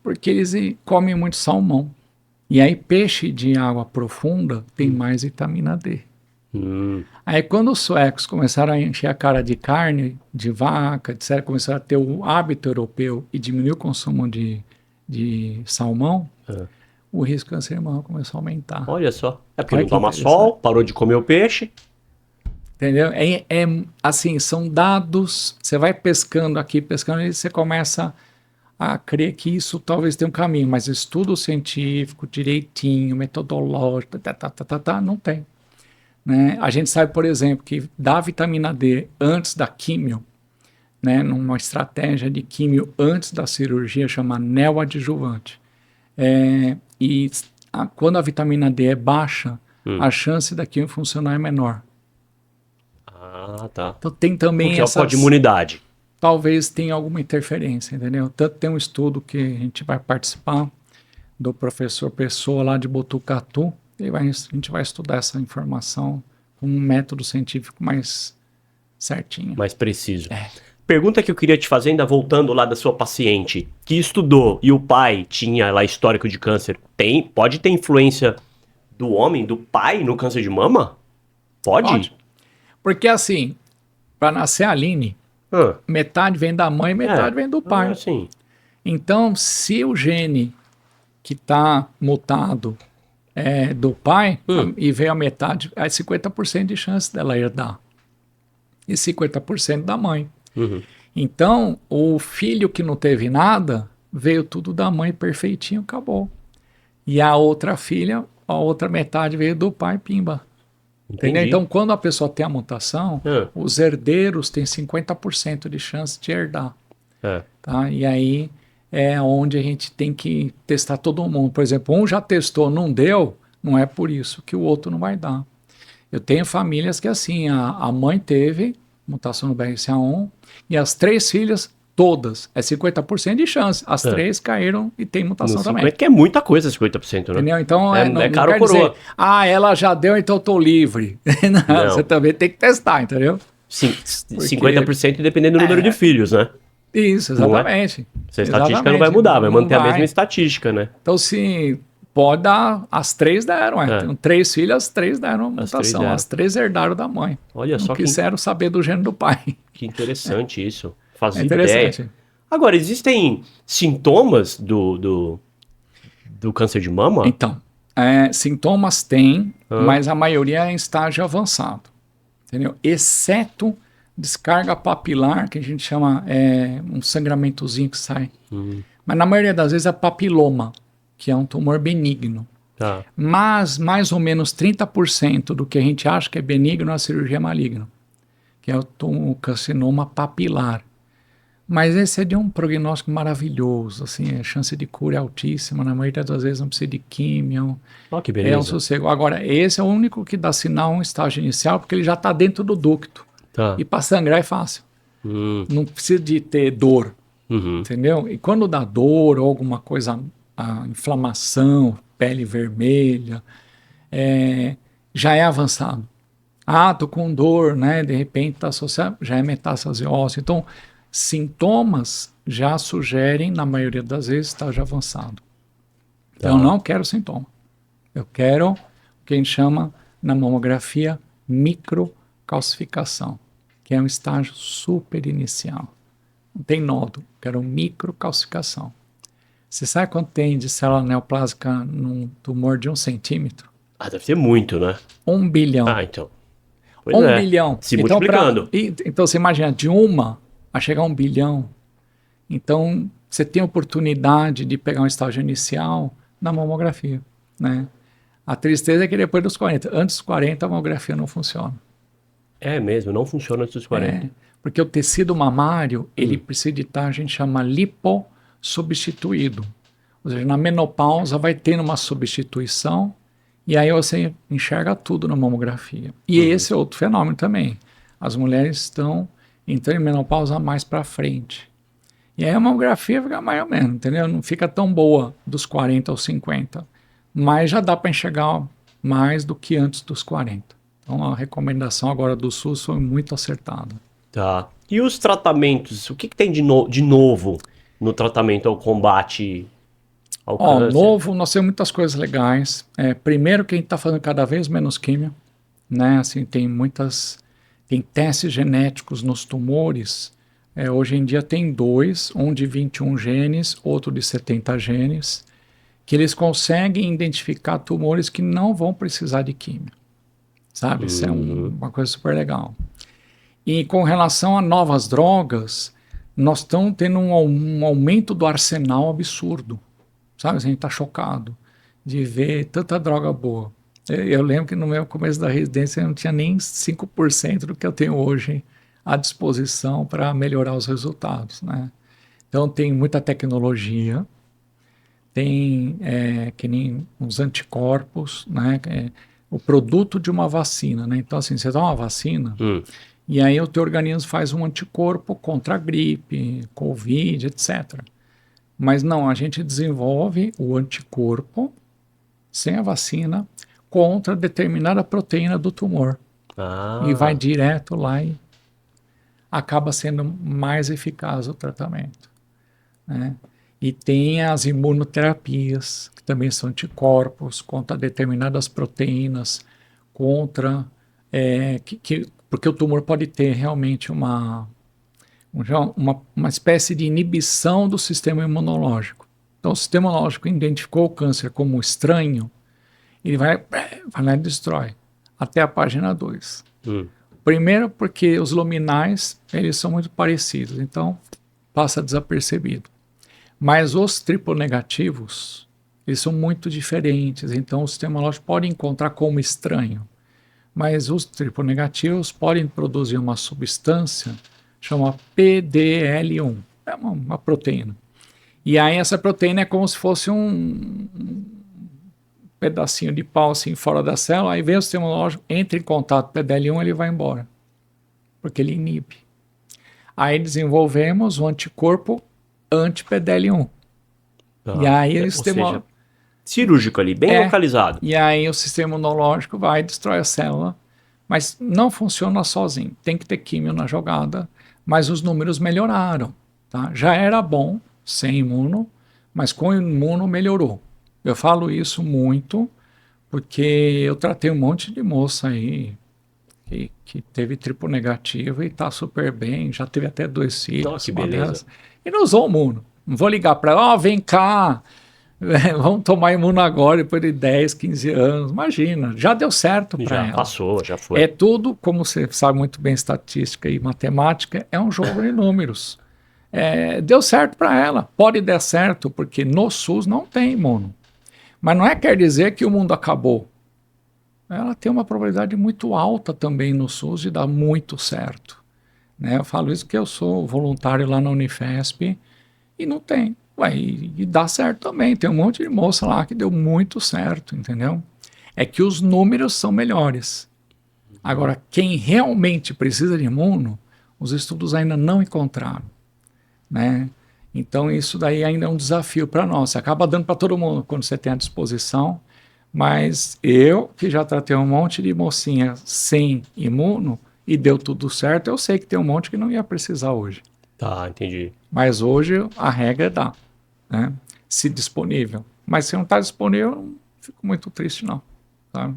[SPEAKER 1] Porque eles comem muito salmão. E aí peixe de água profunda tem mais vitamina D. Aí quando os suecos começaram a encher a cara de carne, de vaca, etc., começaram a ter o hábito europeu e diminuir o consumo de salmão, o risco de câncer de mama começou a aumentar.
[SPEAKER 2] Olha só. É porque não toma sol, parou de comer o peixe.
[SPEAKER 1] Entendeu? Assim, são dados, você vai pescando aqui, e você começa a crer que isso talvez tenha um caminho, mas estudo científico, direitinho, metodológico, não tem. Né? A gente sabe, por exemplo, que dar vitamina D antes da químio, né, numa estratégia de químio antes da cirurgia, chama neoadjuvante. Quando a vitamina D é baixa, a chance da químio funcionar é menor.
[SPEAKER 2] Tá.
[SPEAKER 1] Então tem também
[SPEAKER 2] porque é o de imunidade.
[SPEAKER 1] Talvez tenha alguma interferência, entendeu? Tanto tem um estudo que a gente vai participar do professor Pessoa lá de Botucatu, e a gente vai estudar essa informação com um método científico mais certinho.
[SPEAKER 2] Mais preciso. Pergunta que eu queria te fazer, ainda voltando lá da sua paciente, que estudou e o pai tinha lá histórico de câncer, pode ter influência do homem, do pai no câncer de mama? Pode.
[SPEAKER 1] Porque assim, para nascer a Aline, metade vem da mãe, metade vem do pai.
[SPEAKER 2] Sim.
[SPEAKER 1] Então, se o gene que está mutado é do pai e veio a metade, é 50% de chance dela herdar. E 50% da mãe. Então, o filho que não teve nada, veio tudo da mãe perfeitinho, acabou. E a outra filha, a outra metade veio do pai, pimba. Entendeu? Então, quando a pessoa tem a mutação, os herdeiros têm 50% de chance de herdar. Tá? E aí é onde a gente tem que testar todo mundo. Por exemplo, um já testou, não deu, não é por isso que o outro não vai dar. Eu tenho famílias que assim, a mãe teve mutação no BRCA1 e as 3 filhas, todas, é 50% de chance. As 3 caíram e tem mutação também.
[SPEAKER 2] Que é muita coisa, 50%, né?
[SPEAKER 1] Entendeu? Então,
[SPEAKER 2] não caro ou coroa.
[SPEAKER 1] Dizer, ela já deu, então eu tô livre. Não, você também tem que testar, entendeu?
[SPEAKER 2] Sim, 50% dependendo do número de filhos, né?
[SPEAKER 1] Isso, exatamente.
[SPEAKER 2] Essa estatística não vai mudar, vai manter a mesma estatística, né?
[SPEAKER 1] Então, sim, pode dar, as 3 deram, Tem 3 filhas, as 3 deram mutação, as 3 herdaram da mãe.
[SPEAKER 2] Olha só
[SPEAKER 1] que quiseram saber do gênero do pai.
[SPEAKER 2] Que interessante isso. Fazia ideia. Agora, existem sintomas do câncer de mama?
[SPEAKER 1] Então, sintomas tem,
[SPEAKER 2] Hã?
[SPEAKER 1] mas a maioria é em estágio avançado, entendeu? Exceto descarga papilar, que a gente chama um sangramentozinho que sai. Mas na maioria das vezes é papiloma, que é um tumor benigno.
[SPEAKER 2] Tá.
[SPEAKER 1] Mas mais ou menos 30% do que a gente acha que é benigno é a cirurgia maligna, que é o carcinoma papilar. Mas esse é de um prognóstico maravilhoso, assim, a chance de cura é altíssima, na maioria das vezes não precisa de químio,
[SPEAKER 2] Ó, que
[SPEAKER 1] é um
[SPEAKER 2] beleza.
[SPEAKER 1] sossego. Agora, esse é o único que dá sinal em estágio inicial, porque ele já está dentro do ducto.
[SPEAKER 2] Tá.
[SPEAKER 1] E para sangrar é fácil, não precisa de ter dor,
[SPEAKER 2] Uhum.
[SPEAKER 1] entendeu? E quando dá dor ou alguma coisa, a inflamação, pele vermelha, já é avançado. Ah, tô com dor, né? De repente está associado, já é metástase óssea. Então, sintomas já sugerem, na maioria das vezes, estágio avançado. Então, eu não quero sintoma. Eu quero o que a gente chama na mamografia microcalcificação, que é um estágio super inicial. Não tem nódulo, quero microcalcificação. Você sabe quanto tem de célula neoplásica num tumor de 1 centímetro?
[SPEAKER 2] Ah, deve ser muito, né?
[SPEAKER 1] 1 bilhão.
[SPEAKER 2] Ah, então. Pois
[SPEAKER 1] 1
[SPEAKER 2] é.
[SPEAKER 1] bilhão.
[SPEAKER 2] Se
[SPEAKER 1] Então,
[SPEAKER 2] multiplicando.
[SPEAKER 1] então você imagina, de uma a chegar a 1 bilhão. Então você tem oportunidade de pegar um estágio inicial na mamografia, né? A tristeza é que depois dos 40, antes dos 40 a mamografia não funciona.
[SPEAKER 2] É mesmo, não funciona antes dos 40.
[SPEAKER 1] Porque o tecido mamário, ele precisa de estar, a gente chama lipossubstituído. Ou seja, na menopausa vai tendo uma substituição e aí você enxerga tudo na mamografia. E esse é outro fenômeno também. As mulheres estão entrando em menopausa mais para frente. E aí a mamografia fica mais ou menos, entendeu? Não fica tão boa dos 40 aos 50. Mas já dá para enxergar mais do que antes dos 40. Então a recomendação agora do SUS foi muito acertada.
[SPEAKER 2] Tá. E os tratamentos? O que tem de novo no tratamento ao combate ao câncer?
[SPEAKER 1] Novo, nós temos muitas coisas legais. Primeiro que a gente está fazendo cada vez menos químio, né? Assim, tem testes genéticos nos tumores. Hoje em dia tem dois, um de 21 genes, outro de 70 genes, que eles conseguem identificar tumores que não vão precisar de químio. Sabe? Isso é uma coisa super legal. E com relação a novas drogas, nós estamos tendo um aumento do arsenal absurdo. Sabe? A gente está chocado de ver tanta droga boa. Eu lembro que no meu começo da residência eu não tinha nem 5% do que eu tenho hoje à disposição para melhorar os resultados, né? Então tem muita tecnologia, tem que nem uns anticorpos, né? O produto de uma vacina, né? Então assim, você dá uma vacina e aí o teu organismo faz um anticorpo contra a gripe, Covid, etc. Mas não, a gente desenvolve o anticorpo sem a vacina contra determinada proteína do tumor. E vai direto lá e acaba sendo mais eficaz o tratamento, né? E tem as imunoterapias, que também são anticorpos contra determinadas proteínas, porque o tumor pode ter realmente uma espécie de inibição do sistema imunológico. Então, o sistema imunológico identificou o câncer como estranho, ele vai lá e destrói, até a página 2. Primeiro porque os luminais, eles são muito parecidos, então passa desapercebido. Mas os triple-negativos, eles são muito diferentes, então o sistema imunológico pode encontrar como estranho. Mas os triple-negativos podem produzir uma substância chama PDL1, é uma proteína. E aí essa proteína é como se fosse um pedacinho de pau assim fora da célula, aí vem o sistema imunológico, entra em contato com o PDL1, ele vai embora, porque ele inibe. Aí desenvolvemos o anticorpo anti-PDL1. E aí o sistema
[SPEAKER 2] cirúrgico ali, bem localizado.
[SPEAKER 1] E aí o sistema imunológico vai e destrói a célula, mas não funciona sozinho, tem que ter químio na jogada, mas os números melhoraram, tá? Já era bom sem imuno, mas com imuno melhorou. Eu falo isso muito porque eu tratei um monte de moça aí que teve triplo negativo e está super bem, já teve até 2 filhos.
[SPEAKER 2] Nossa, que beleza.
[SPEAKER 1] e não usou imuno. Não vou ligar para ela, vem cá, vamos tomar imuno agora, depois de 10, 15 anos. Imagina, já deu certo para ela.
[SPEAKER 2] Já passou, já foi.
[SPEAKER 1] É tudo, como você sabe muito bem, estatística e matemática, é um jogo de números. Deu certo para ela, pode dar certo, porque no SUS não tem imuno. Mas não quer dizer que o mundo acabou. Ela tem uma probabilidade muito alta também no SUS de dar muito certo. Né? Eu falo isso porque eu sou voluntário lá na Unifesp e não tem. E dá certo também. Tem um monte de moça lá que deu muito certo, entendeu? É que os números são melhores. Agora, quem realmente precisa de imuno, os estudos ainda não encontraram. Né? Então, isso daí ainda é um desafio para nós. Você acaba dando para todo mundo quando você tem à disposição. Mas eu, que já tratei um monte de mocinha sem imuno e deu tudo certo, eu sei que tem um monte que não ia precisar hoje.
[SPEAKER 2] Tá, entendi.
[SPEAKER 1] Mas hoje a regra é dar, né? Se disponível. Mas se não está disponível, eu não fico muito triste, não. Tá?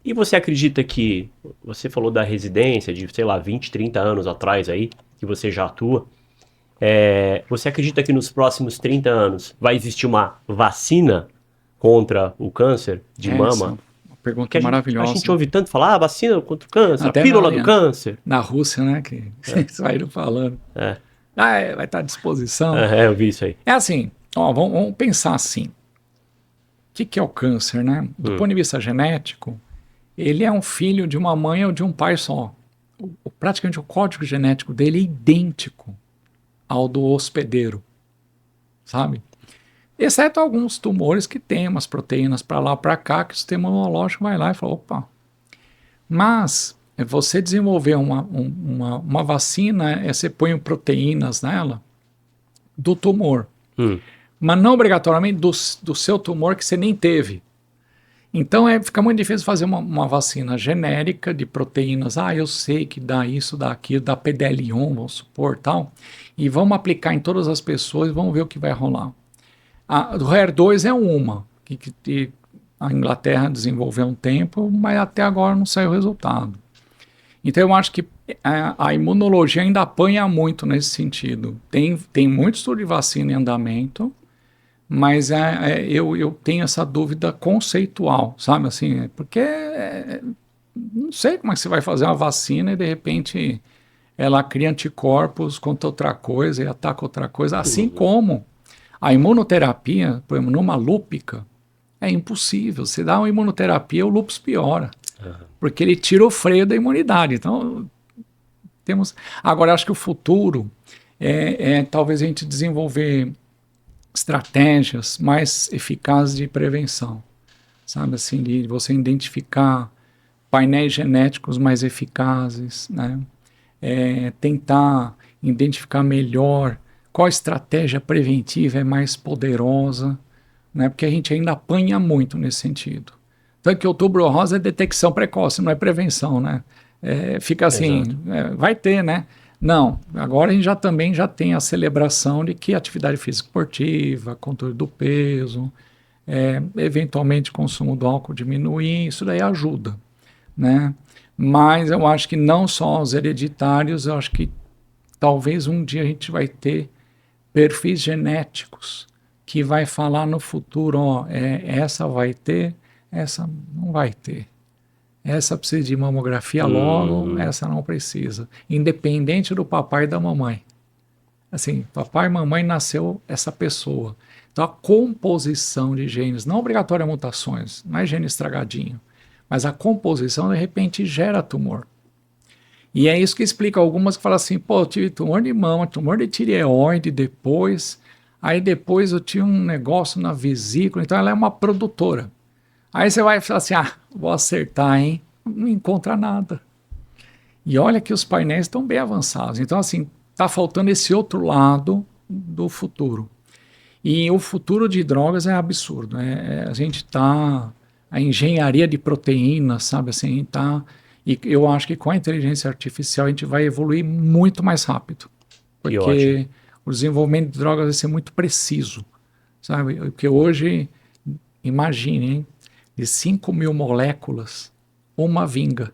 [SPEAKER 2] E você acredita que, você falou da residência de, sei lá, 20, 30 anos atrás aí, que você já atua, você acredita que nos próximos 30 anos vai existir uma vacina contra o câncer de mama?
[SPEAKER 1] Uma pergunta
[SPEAKER 2] Porque
[SPEAKER 1] maravilhosa.
[SPEAKER 2] A gente ouve tanto falar, vacina contra o câncer,
[SPEAKER 1] Até
[SPEAKER 2] a pílula do câncer.
[SPEAKER 1] Na Rússia, né, que saíram falando. Vai estar à disposição.
[SPEAKER 2] Eu vi isso aí.
[SPEAKER 1] É assim, vamos pensar assim. O que é o câncer, né? Do ponto de vista genético, ele é um filho de uma mãe ou de um pai só. Praticamente o código genético dele é idêntico ao do hospedeiro, sabe? Exceto alguns tumores que tem umas proteínas para lá, para cá, que o sistema imunológico vai lá e fala, opa. Mas você desenvolver uma vacina, você põe proteínas nela do tumor, mas não obrigatoriamente do seu tumor que você nem teve. Então fica muito difícil fazer uma vacina genérica de proteínas. Eu sei que dá isso, dá aquilo, dá PDL1, vamos supor, tal. E vamos aplicar em todas as pessoas e vamos ver o que vai rolar. Do HER2 é uma, que a Inglaterra desenvolveu um tempo, mas até agora não saiu o resultado. Então eu acho que a imunologia ainda apanha muito nesse sentido. Tem muito estudo de vacina em andamento, mas eu tenho essa dúvida conceitual, sabe assim, porque não sei como é que você vai fazer uma vacina e de repente ela cria anticorpos contra outra coisa e ataca outra coisa, assim como a imunoterapia, por exemplo, numa lúpica, é impossível. Você dá uma imunoterapia, o lúpus piora, porque ele tira o freio da imunidade. Então, Agora, acho que o futuro talvez a gente desenvolver estratégias mais eficazes de prevenção, sabe, assim, de você identificar painéis genéticos mais eficazes, né? Tentar identificar melhor qual estratégia preventiva é mais poderosa, né? Porque a gente ainda apanha muito nesse sentido. Tanto que Outubro Rosa é detecção precoce, não é prevenção, né? Fica assim, vai ter, né? Não, agora a gente também já tem a celebração de que atividade física esportiva, controle do peso, eventualmente consumo do álcool diminuir, isso daí ajuda, né? Mas eu acho que não só os hereditários, eu acho que talvez um dia a gente vai ter perfis genéticos que vai falar no futuro, essa vai ter, essa não vai ter. Essa precisa de mamografia logo, essa não precisa. Independente do papai e da mamãe. Assim, papai e mamãe nasceu essa pessoa. Então a composição de genes, não obrigatória mutações, não é gene estragadinho, mas a composição de repente gera tumor. E é isso que explica algumas que falam assim, eu tive tumor de mama, tumor de tireoide depois, aí depois eu tive um negócio na vesícula, então ela é uma produtora. Aí você vai falar assim, vou acertar, hein? Não encontra nada. E olha que os painéis estão bem avançados. Então, assim, está faltando esse outro lado do futuro. E o futuro de drogas é absurdo. A gente está... A engenharia de proteínas, sabe? Assim, e eu acho que com a inteligência artificial a gente vai evoluir muito mais rápido. Porque o desenvolvimento de drogas vai ser muito preciso, sabe? Porque hoje, imagine, hein? De 5.000 moléculas, uma vinga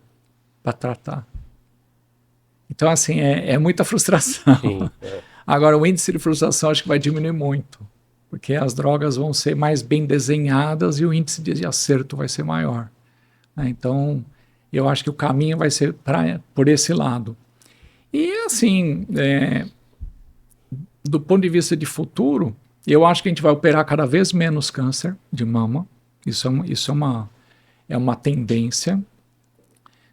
[SPEAKER 1] para tratar. Então, assim, é muita frustração. Agora, o índice de frustração acho que vai diminuir muito, porque as drogas vão ser mais bem desenhadas e o índice de acerto vai ser maior, né? Então, eu acho que o caminho vai ser por esse lado. E, assim, do ponto de vista de futuro, eu acho que a gente vai operar cada vez menos câncer de mama. Isso é uma tendência.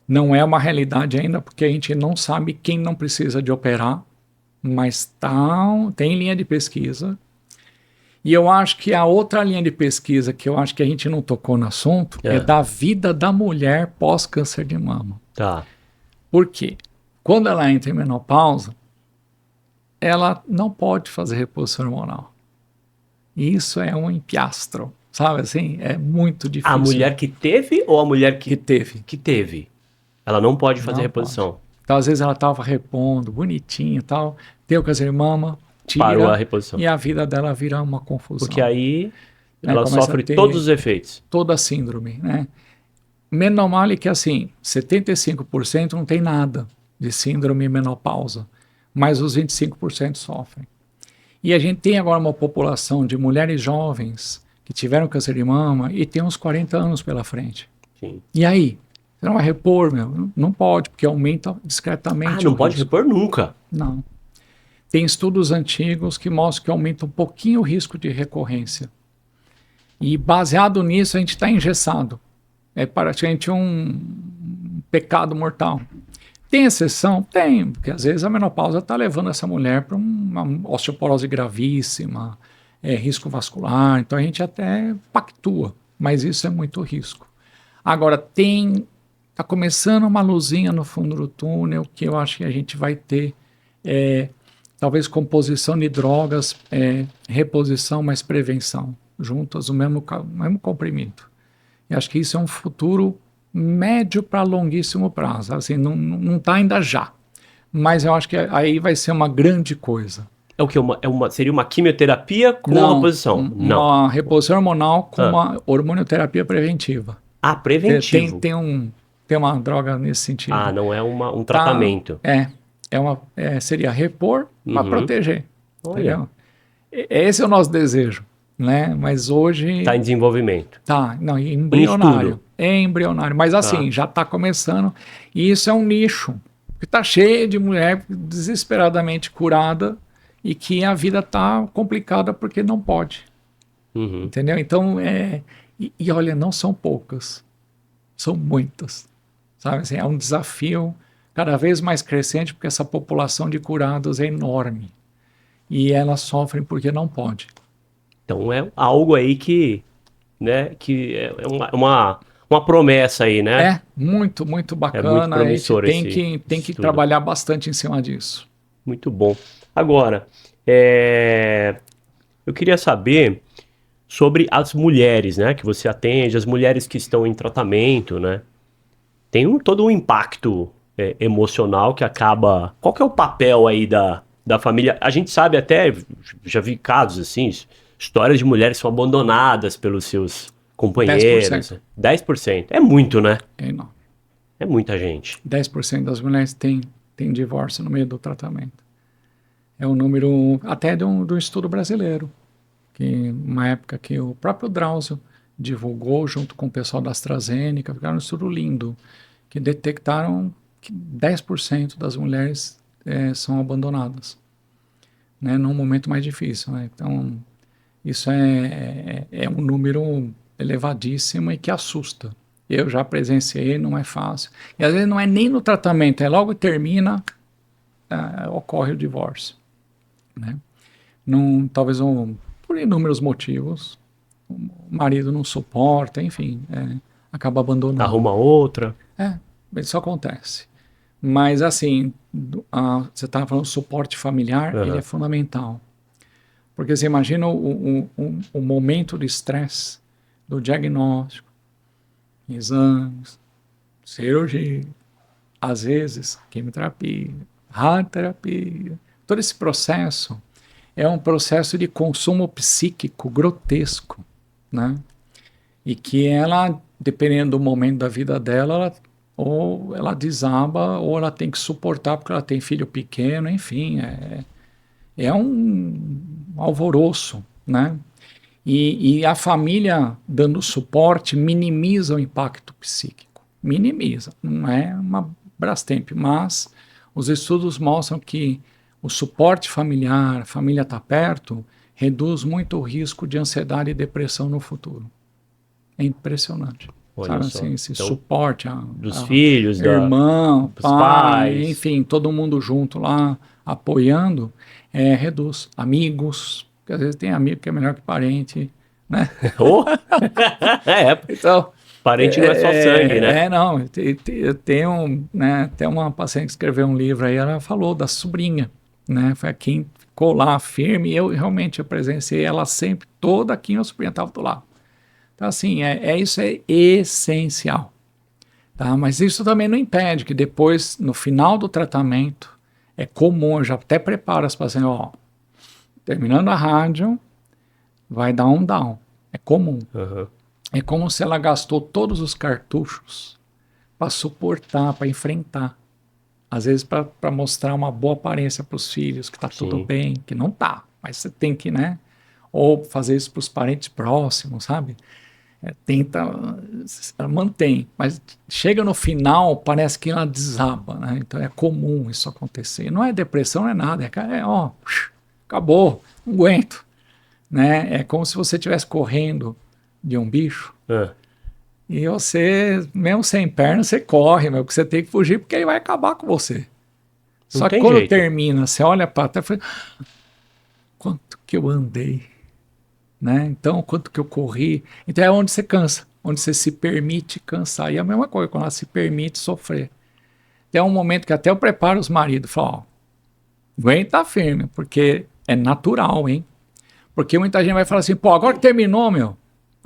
[SPEAKER 1] Não é uma realidade ainda, porque a gente não sabe quem não precisa de operar, mas tem linha de pesquisa. E eu acho que a outra linha de pesquisa que eu acho que a gente não tocou no assunto é da vida da mulher pós-câncer de mama.
[SPEAKER 2] Tá.
[SPEAKER 1] Por quê? Quando ela entra em menopausa, ela não pode fazer reposição hormonal. E isso é um empiastro, sabe assim? É muito difícil.
[SPEAKER 2] A mulher que teve ou a mulher
[SPEAKER 1] que teve?
[SPEAKER 2] Que teve. Ela não pode fazer
[SPEAKER 1] Não
[SPEAKER 2] reposição.
[SPEAKER 1] pode. Então, às vezes, ela estava repondo, bonitinha e tal, deu câncer de mama, tira,
[SPEAKER 2] Parou a reposição.
[SPEAKER 1] e a vida dela vira uma confusão.
[SPEAKER 2] Porque aí
[SPEAKER 1] Né,
[SPEAKER 2] ela sofre todos os efeitos.
[SPEAKER 1] Toda a síndrome, né? Menomale que, assim, 75% não tem nada de síndrome menopausa, mas os 25% sofrem. E a gente tem agora uma população de mulheres jovens que tiveram câncer de mama e tem uns 40 anos pela frente.
[SPEAKER 2] Sim.
[SPEAKER 1] E aí? Você não vai repor, meu? Não pode, porque aumenta discretamente.
[SPEAKER 2] Não pode repor nunca?
[SPEAKER 1] Não. Tem estudos antigos que mostram que aumenta um pouquinho o risco de recorrência. E baseado nisso, a gente está engessado. É praticamente um pecado mortal. Tem exceção? Tem, porque às vezes a menopausa está levando essa mulher para uma osteoporose gravíssima, risco vascular, então a gente até pactua, mas isso é muito risco. Agora, está começando uma luzinha no fundo do túnel que eu acho que a gente vai ter, talvez composição de drogas, reposição mais prevenção, juntas no mesmo comprimido. E acho que isso é um futuro médio para longuíssimo prazo. Assim, não está ainda já. Mas eu acho que aí vai ser uma grande coisa.
[SPEAKER 2] É o que? Seria uma quimioterapia com uma reposição?
[SPEAKER 1] Não. Uma reposição hormonal com uma hormonioterapia preventiva.
[SPEAKER 2] Ah, preventivo.
[SPEAKER 1] Tem uma droga nesse sentido.
[SPEAKER 2] Ah, não é um tratamento.
[SPEAKER 1] Seria repor para proteger. Entendeu? Esse é o nosso desejo. Né? Mas hoje...
[SPEAKER 2] Está em desenvolvimento.
[SPEAKER 1] Tá, não, embrionário. É embrionário, mas assim, já está começando. E isso é um nicho. Porque está cheio de mulher desesperadamente curada e que a vida está complicada porque não pode. Entendeu? Então, e olha, não são poucas. São muitas. Sabe assim, é um desafio cada vez mais crescente porque essa população de curados é enorme. E elas sofrem porque não pode.
[SPEAKER 2] Então é algo aí que é uma promessa aí, né?
[SPEAKER 1] É muito, muito bacana.
[SPEAKER 2] É muito promissor.
[SPEAKER 1] A gente tem que trabalhar bastante em cima disso.
[SPEAKER 2] Muito bom. Agora, eu queria saber sobre as mulheres, né? Que você atende, as mulheres que estão em tratamento, né? Tem todo um impacto emocional que acaba... Qual que é o papel aí da família? A gente sabe até, já vi casos assim... Histórias de mulheres que são abandonadas pelos seus companheiros. 10%. É muito, né?
[SPEAKER 1] É enorme.
[SPEAKER 2] É muita gente.
[SPEAKER 1] 10% das mulheres tem divórcio no meio do tratamento. É um número até do estudo brasileiro, que uma época que o próprio Drauzio divulgou junto com o pessoal da AstraZeneca, ficaram um estudo lindo, que detectaram que 10% das mulheres são abandonadas, né, num momento mais difícil. Né? Então... Isso é um número elevadíssimo e que assusta. Eu já presenciei, não é fácil. E às vezes não é nem no tratamento, logo termina, ocorre o divórcio. Né? Talvez por inúmeros motivos, o marido não suporta, enfim, acaba abandonando.
[SPEAKER 2] Arruma outra.
[SPEAKER 1] Isso acontece. Mas assim, você estava falando do suporte familiar, ele é fundamental. Porque você imagina o momento de estresse do diagnóstico, exames, cirurgia, às vezes quimioterapia, radioterapia. Todo esse processo é um processo de consumo psíquico grotesco, né? E que ela, dependendo do momento da vida dela, ou ela desaba, ou ela tem que suportar porque ela tem filho pequeno, enfim, é um alvoroço, né? E a família dando suporte minimiza o impacto psíquico. Minimiza, não é uma Brastemp, mas os estudos mostram que o suporte familiar, a família está perto, reduz muito o risco de ansiedade e depressão no futuro. É impressionante.
[SPEAKER 2] Olha
[SPEAKER 1] Sabe
[SPEAKER 2] só.
[SPEAKER 1] assim, esse
[SPEAKER 2] Então,
[SPEAKER 1] suporte,
[SPEAKER 2] dos filhos,
[SPEAKER 1] irmão,
[SPEAKER 2] dos
[SPEAKER 1] pai,
[SPEAKER 2] pais.
[SPEAKER 1] enfim, todo mundo junto lá, apoiando, reduz. Amigos, porque às vezes tem amigo que é melhor que parente, né?
[SPEAKER 2] Oh! É,
[SPEAKER 1] Então,
[SPEAKER 2] parente não é só sangue, né?
[SPEAKER 1] não, eu tenho, né, tem uma paciente que escreveu um livro aí, ela falou da sobrinha, né, foi quem ficou lá firme, e eu realmente eu presenciei ela sempre, toda aqui, minha sobrinha estava do lado. Então, assim, isso é essencial, tá? Mas isso também não impede que depois, no final do tratamento, é comum, eu já até preparo as pacientes, ó, terminando a rádio, vai dar um down, é comum.
[SPEAKER 2] Uhum.
[SPEAKER 1] É como se ela gastou todos os cartuchos para suportar, para enfrentar. Às vezes para mostrar uma boa aparência para os filhos, que está tudo bem, que não tá, mas você tem que, né? Ou fazer isso para os parentes próximos, sabe? Tenta, mantém, mas chega no final, parece que ela desaba, né? Então é comum isso acontecer. Não é depressão, não é nada, ó, acabou, não aguento, né? É como se você estivesse correndo de um bicho. E você, mesmo sem perna, você corre, mas você tem que fugir porque ele vai acabar com você. Só que quando termina, você olha para trás e fala, quanto que eu andei, né? Então, quanto que eu corri. Então é onde você cansa, onde você se permite cansar. E é a mesma coisa, quando ela se permite sofrer. Tem um momento que até eu preparo os maridos, falo, ó, aguenta firme, porque é natural, hein? Porque muita gente vai falar assim, pô, agora que terminou, agora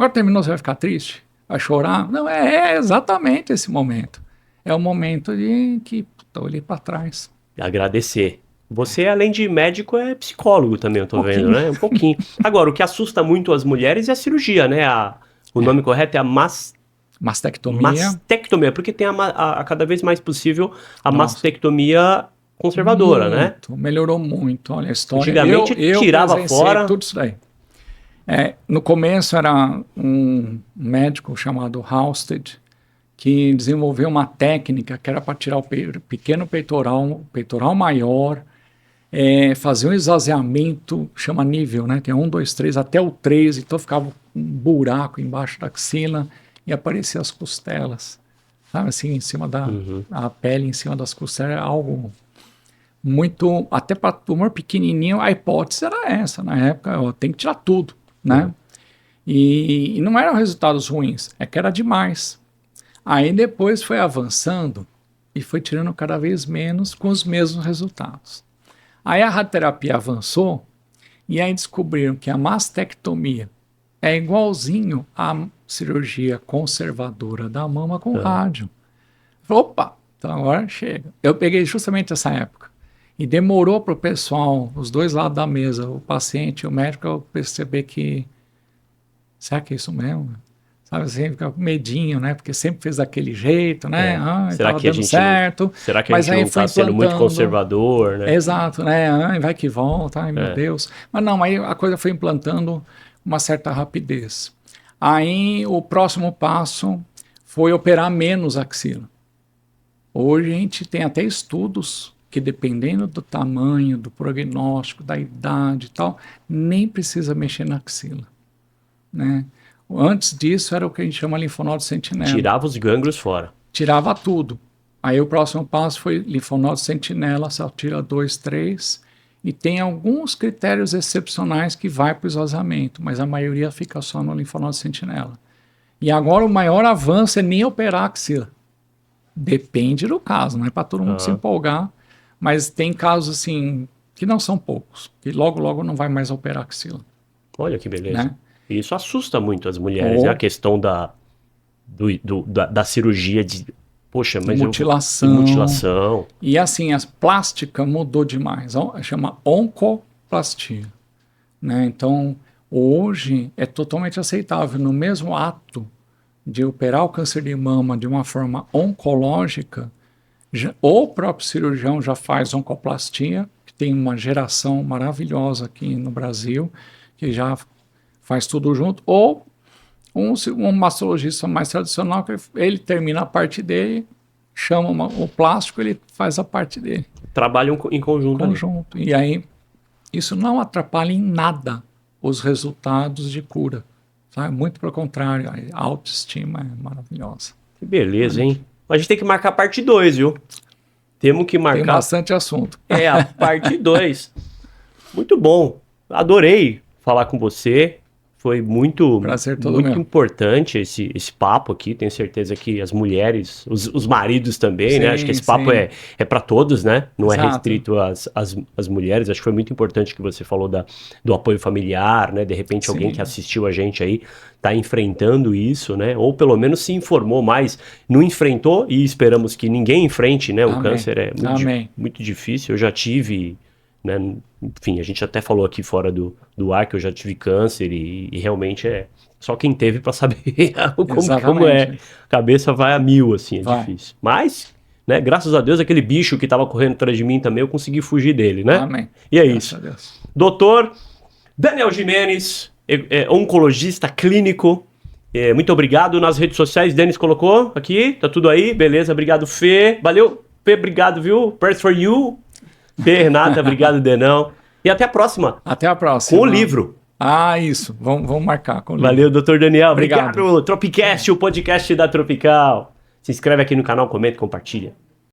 [SPEAKER 1] que terminou, você vai ficar triste? Vai chorar? Não, é exatamente esse momento. É o momento de que eu olhei para trás.
[SPEAKER 2] Agradecer. Você, além de médico, é psicólogo também, eu tô vendo, né? Um pouquinho. Agora, o que assusta muito as mulheres é a cirurgia, né? O nome correto é a
[SPEAKER 1] mastectomia.
[SPEAKER 2] Mastectomia, porque tem a cada vez mais possível a mastectomia conservadora, né?
[SPEAKER 1] Melhorou muito, olha a história.
[SPEAKER 2] Antigamente
[SPEAKER 1] eu
[SPEAKER 2] tirava fora.
[SPEAKER 1] Tudo isso daí. No começo era um médico chamado Halsted que desenvolveu uma técnica que era para tirar o pequeno peitoral maior, fazer um esvaziamento, chama nível, né? Tem 1, 2, 3, até o 3, então ficava um buraco embaixo da axila e aparecia as costelas, sabe assim, em cima a pele em cima das costelas, é algo muito, até para tumor pequenininho, a hipótese era essa, na época, ó, tem que tirar tudo, né? E não eram resultados ruins, é que era demais. Aí depois foi avançando e foi tirando cada vez menos com os mesmos resultados. Aí a radioterapia avançou e aí descobriram que a mastectomia é igualzinho à cirurgia conservadora da mama com rádio. Opa, então agora chega. Eu peguei justamente essa época. E demorou para o pessoal, os dois lados da mesa, o paciente e o médico, perceber que, será que é isso mesmo? Sabe assim, fica com medinho, né? Porque sempre fez daquele jeito, né?
[SPEAKER 2] Será que a gente
[SPEAKER 1] certo.
[SPEAKER 2] Será que a gente não está sendo muito conservador, né?
[SPEAKER 1] Exato, né? Vai que volta, ai meu Deus. Mas não, aí a coisa foi implantando uma certa rapidez. Aí o próximo passo foi operar menos a axila. Hoje a gente tem até estudos que, dependendo do tamanho, do prognóstico, da idade e tal, nem precisa mexer na axila, né? Antes disso era o que a gente chama linfonodo sentinela.
[SPEAKER 2] Tirava os gânglios fora.
[SPEAKER 1] Tirava tudo. Aí o próximo passo foi linfonodo sentinela, só tira 2, 3, e tem alguns critérios excepcionais que vai para o esvaziamento, mas a maioria fica só no linfonodo sentinela. E agora o maior avanço é nem operar a axila. Depende do caso, não é para todo mundo se empolgar, mas tem casos assim, que não são poucos, que logo não vai mais operar a axila.
[SPEAKER 2] Olha que beleza.
[SPEAKER 1] Né?
[SPEAKER 2] Isso assusta muito as mulheres, a questão da cirurgia de, poxa, mas
[SPEAKER 1] mutilação. E assim, a plástica mudou demais, chama oncoplastia, né? Então, hoje é totalmente aceitável, no mesmo ato de operar o câncer de mama de uma forma oncológica, o próprio cirurgião já faz oncoplastia, que tem uma geração maravilhosa aqui no Brasil, que já faz tudo junto, ou um mastologista mais tradicional, que ele termina a parte dele, chama o plástico, ele faz a parte dele.
[SPEAKER 2] Trabalham em conjunto.
[SPEAKER 1] E aí, isso não atrapalha em nada os resultados de cura. Sabe? Muito pelo contrário, a autoestima é maravilhosa.
[SPEAKER 2] Que beleza, hein? A gente tem que marcar a parte 2, viu? Temos que marcar.
[SPEAKER 1] Tem bastante assunto.
[SPEAKER 2] A parte 2. Muito bom. Adorei falar com você. Foi muito importante esse papo aqui. Tenho certeza que as mulheres, os maridos também, sim, né? Acho que esse papo é para todos, né? Não é restrito às mulheres. Acho que foi muito importante que você falou do apoio familiar, né? De repente alguém que assistiu a gente aí está enfrentando isso, né? Ou pelo menos se informou mais, não enfrentou e esperamos que ninguém enfrente, né? O câncer é muito difícil. Eu já tive... Né? Enfim, a gente até falou aqui fora do ar que eu já tive câncer e realmente é só quem teve para saber como é. A cabeça vai a mil, assim, difícil. Mas, né, graças a Deus, aquele bicho que estava correndo atrás de mim também, eu consegui fugir dele, né?
[SPEAKER 1] Amém.
[SPEAKER 2] E é isso. Doutor Daniel Gimenez, oncologista clínico, muito obrigado. Nas redes sociais, Denis colocou aqui, tá tudo aí, beleza, obrigado, Fê. Valeu, Fê, obrigado, viu? Prayers for you. Renata, obrigado, Denão. E até a próxima.
[SPEAKER 1] Até a próxima.
[SPEAKER 2] Com o livro.
[SPEAKER 1] Isso. Vamos marcar com o livro.
[SPEAKER 2] Valeu, doutor Daniel. Obrigado. Tropicast, o podcast da Tropical. Se inscreve aqui no canal, comenta e compartilha.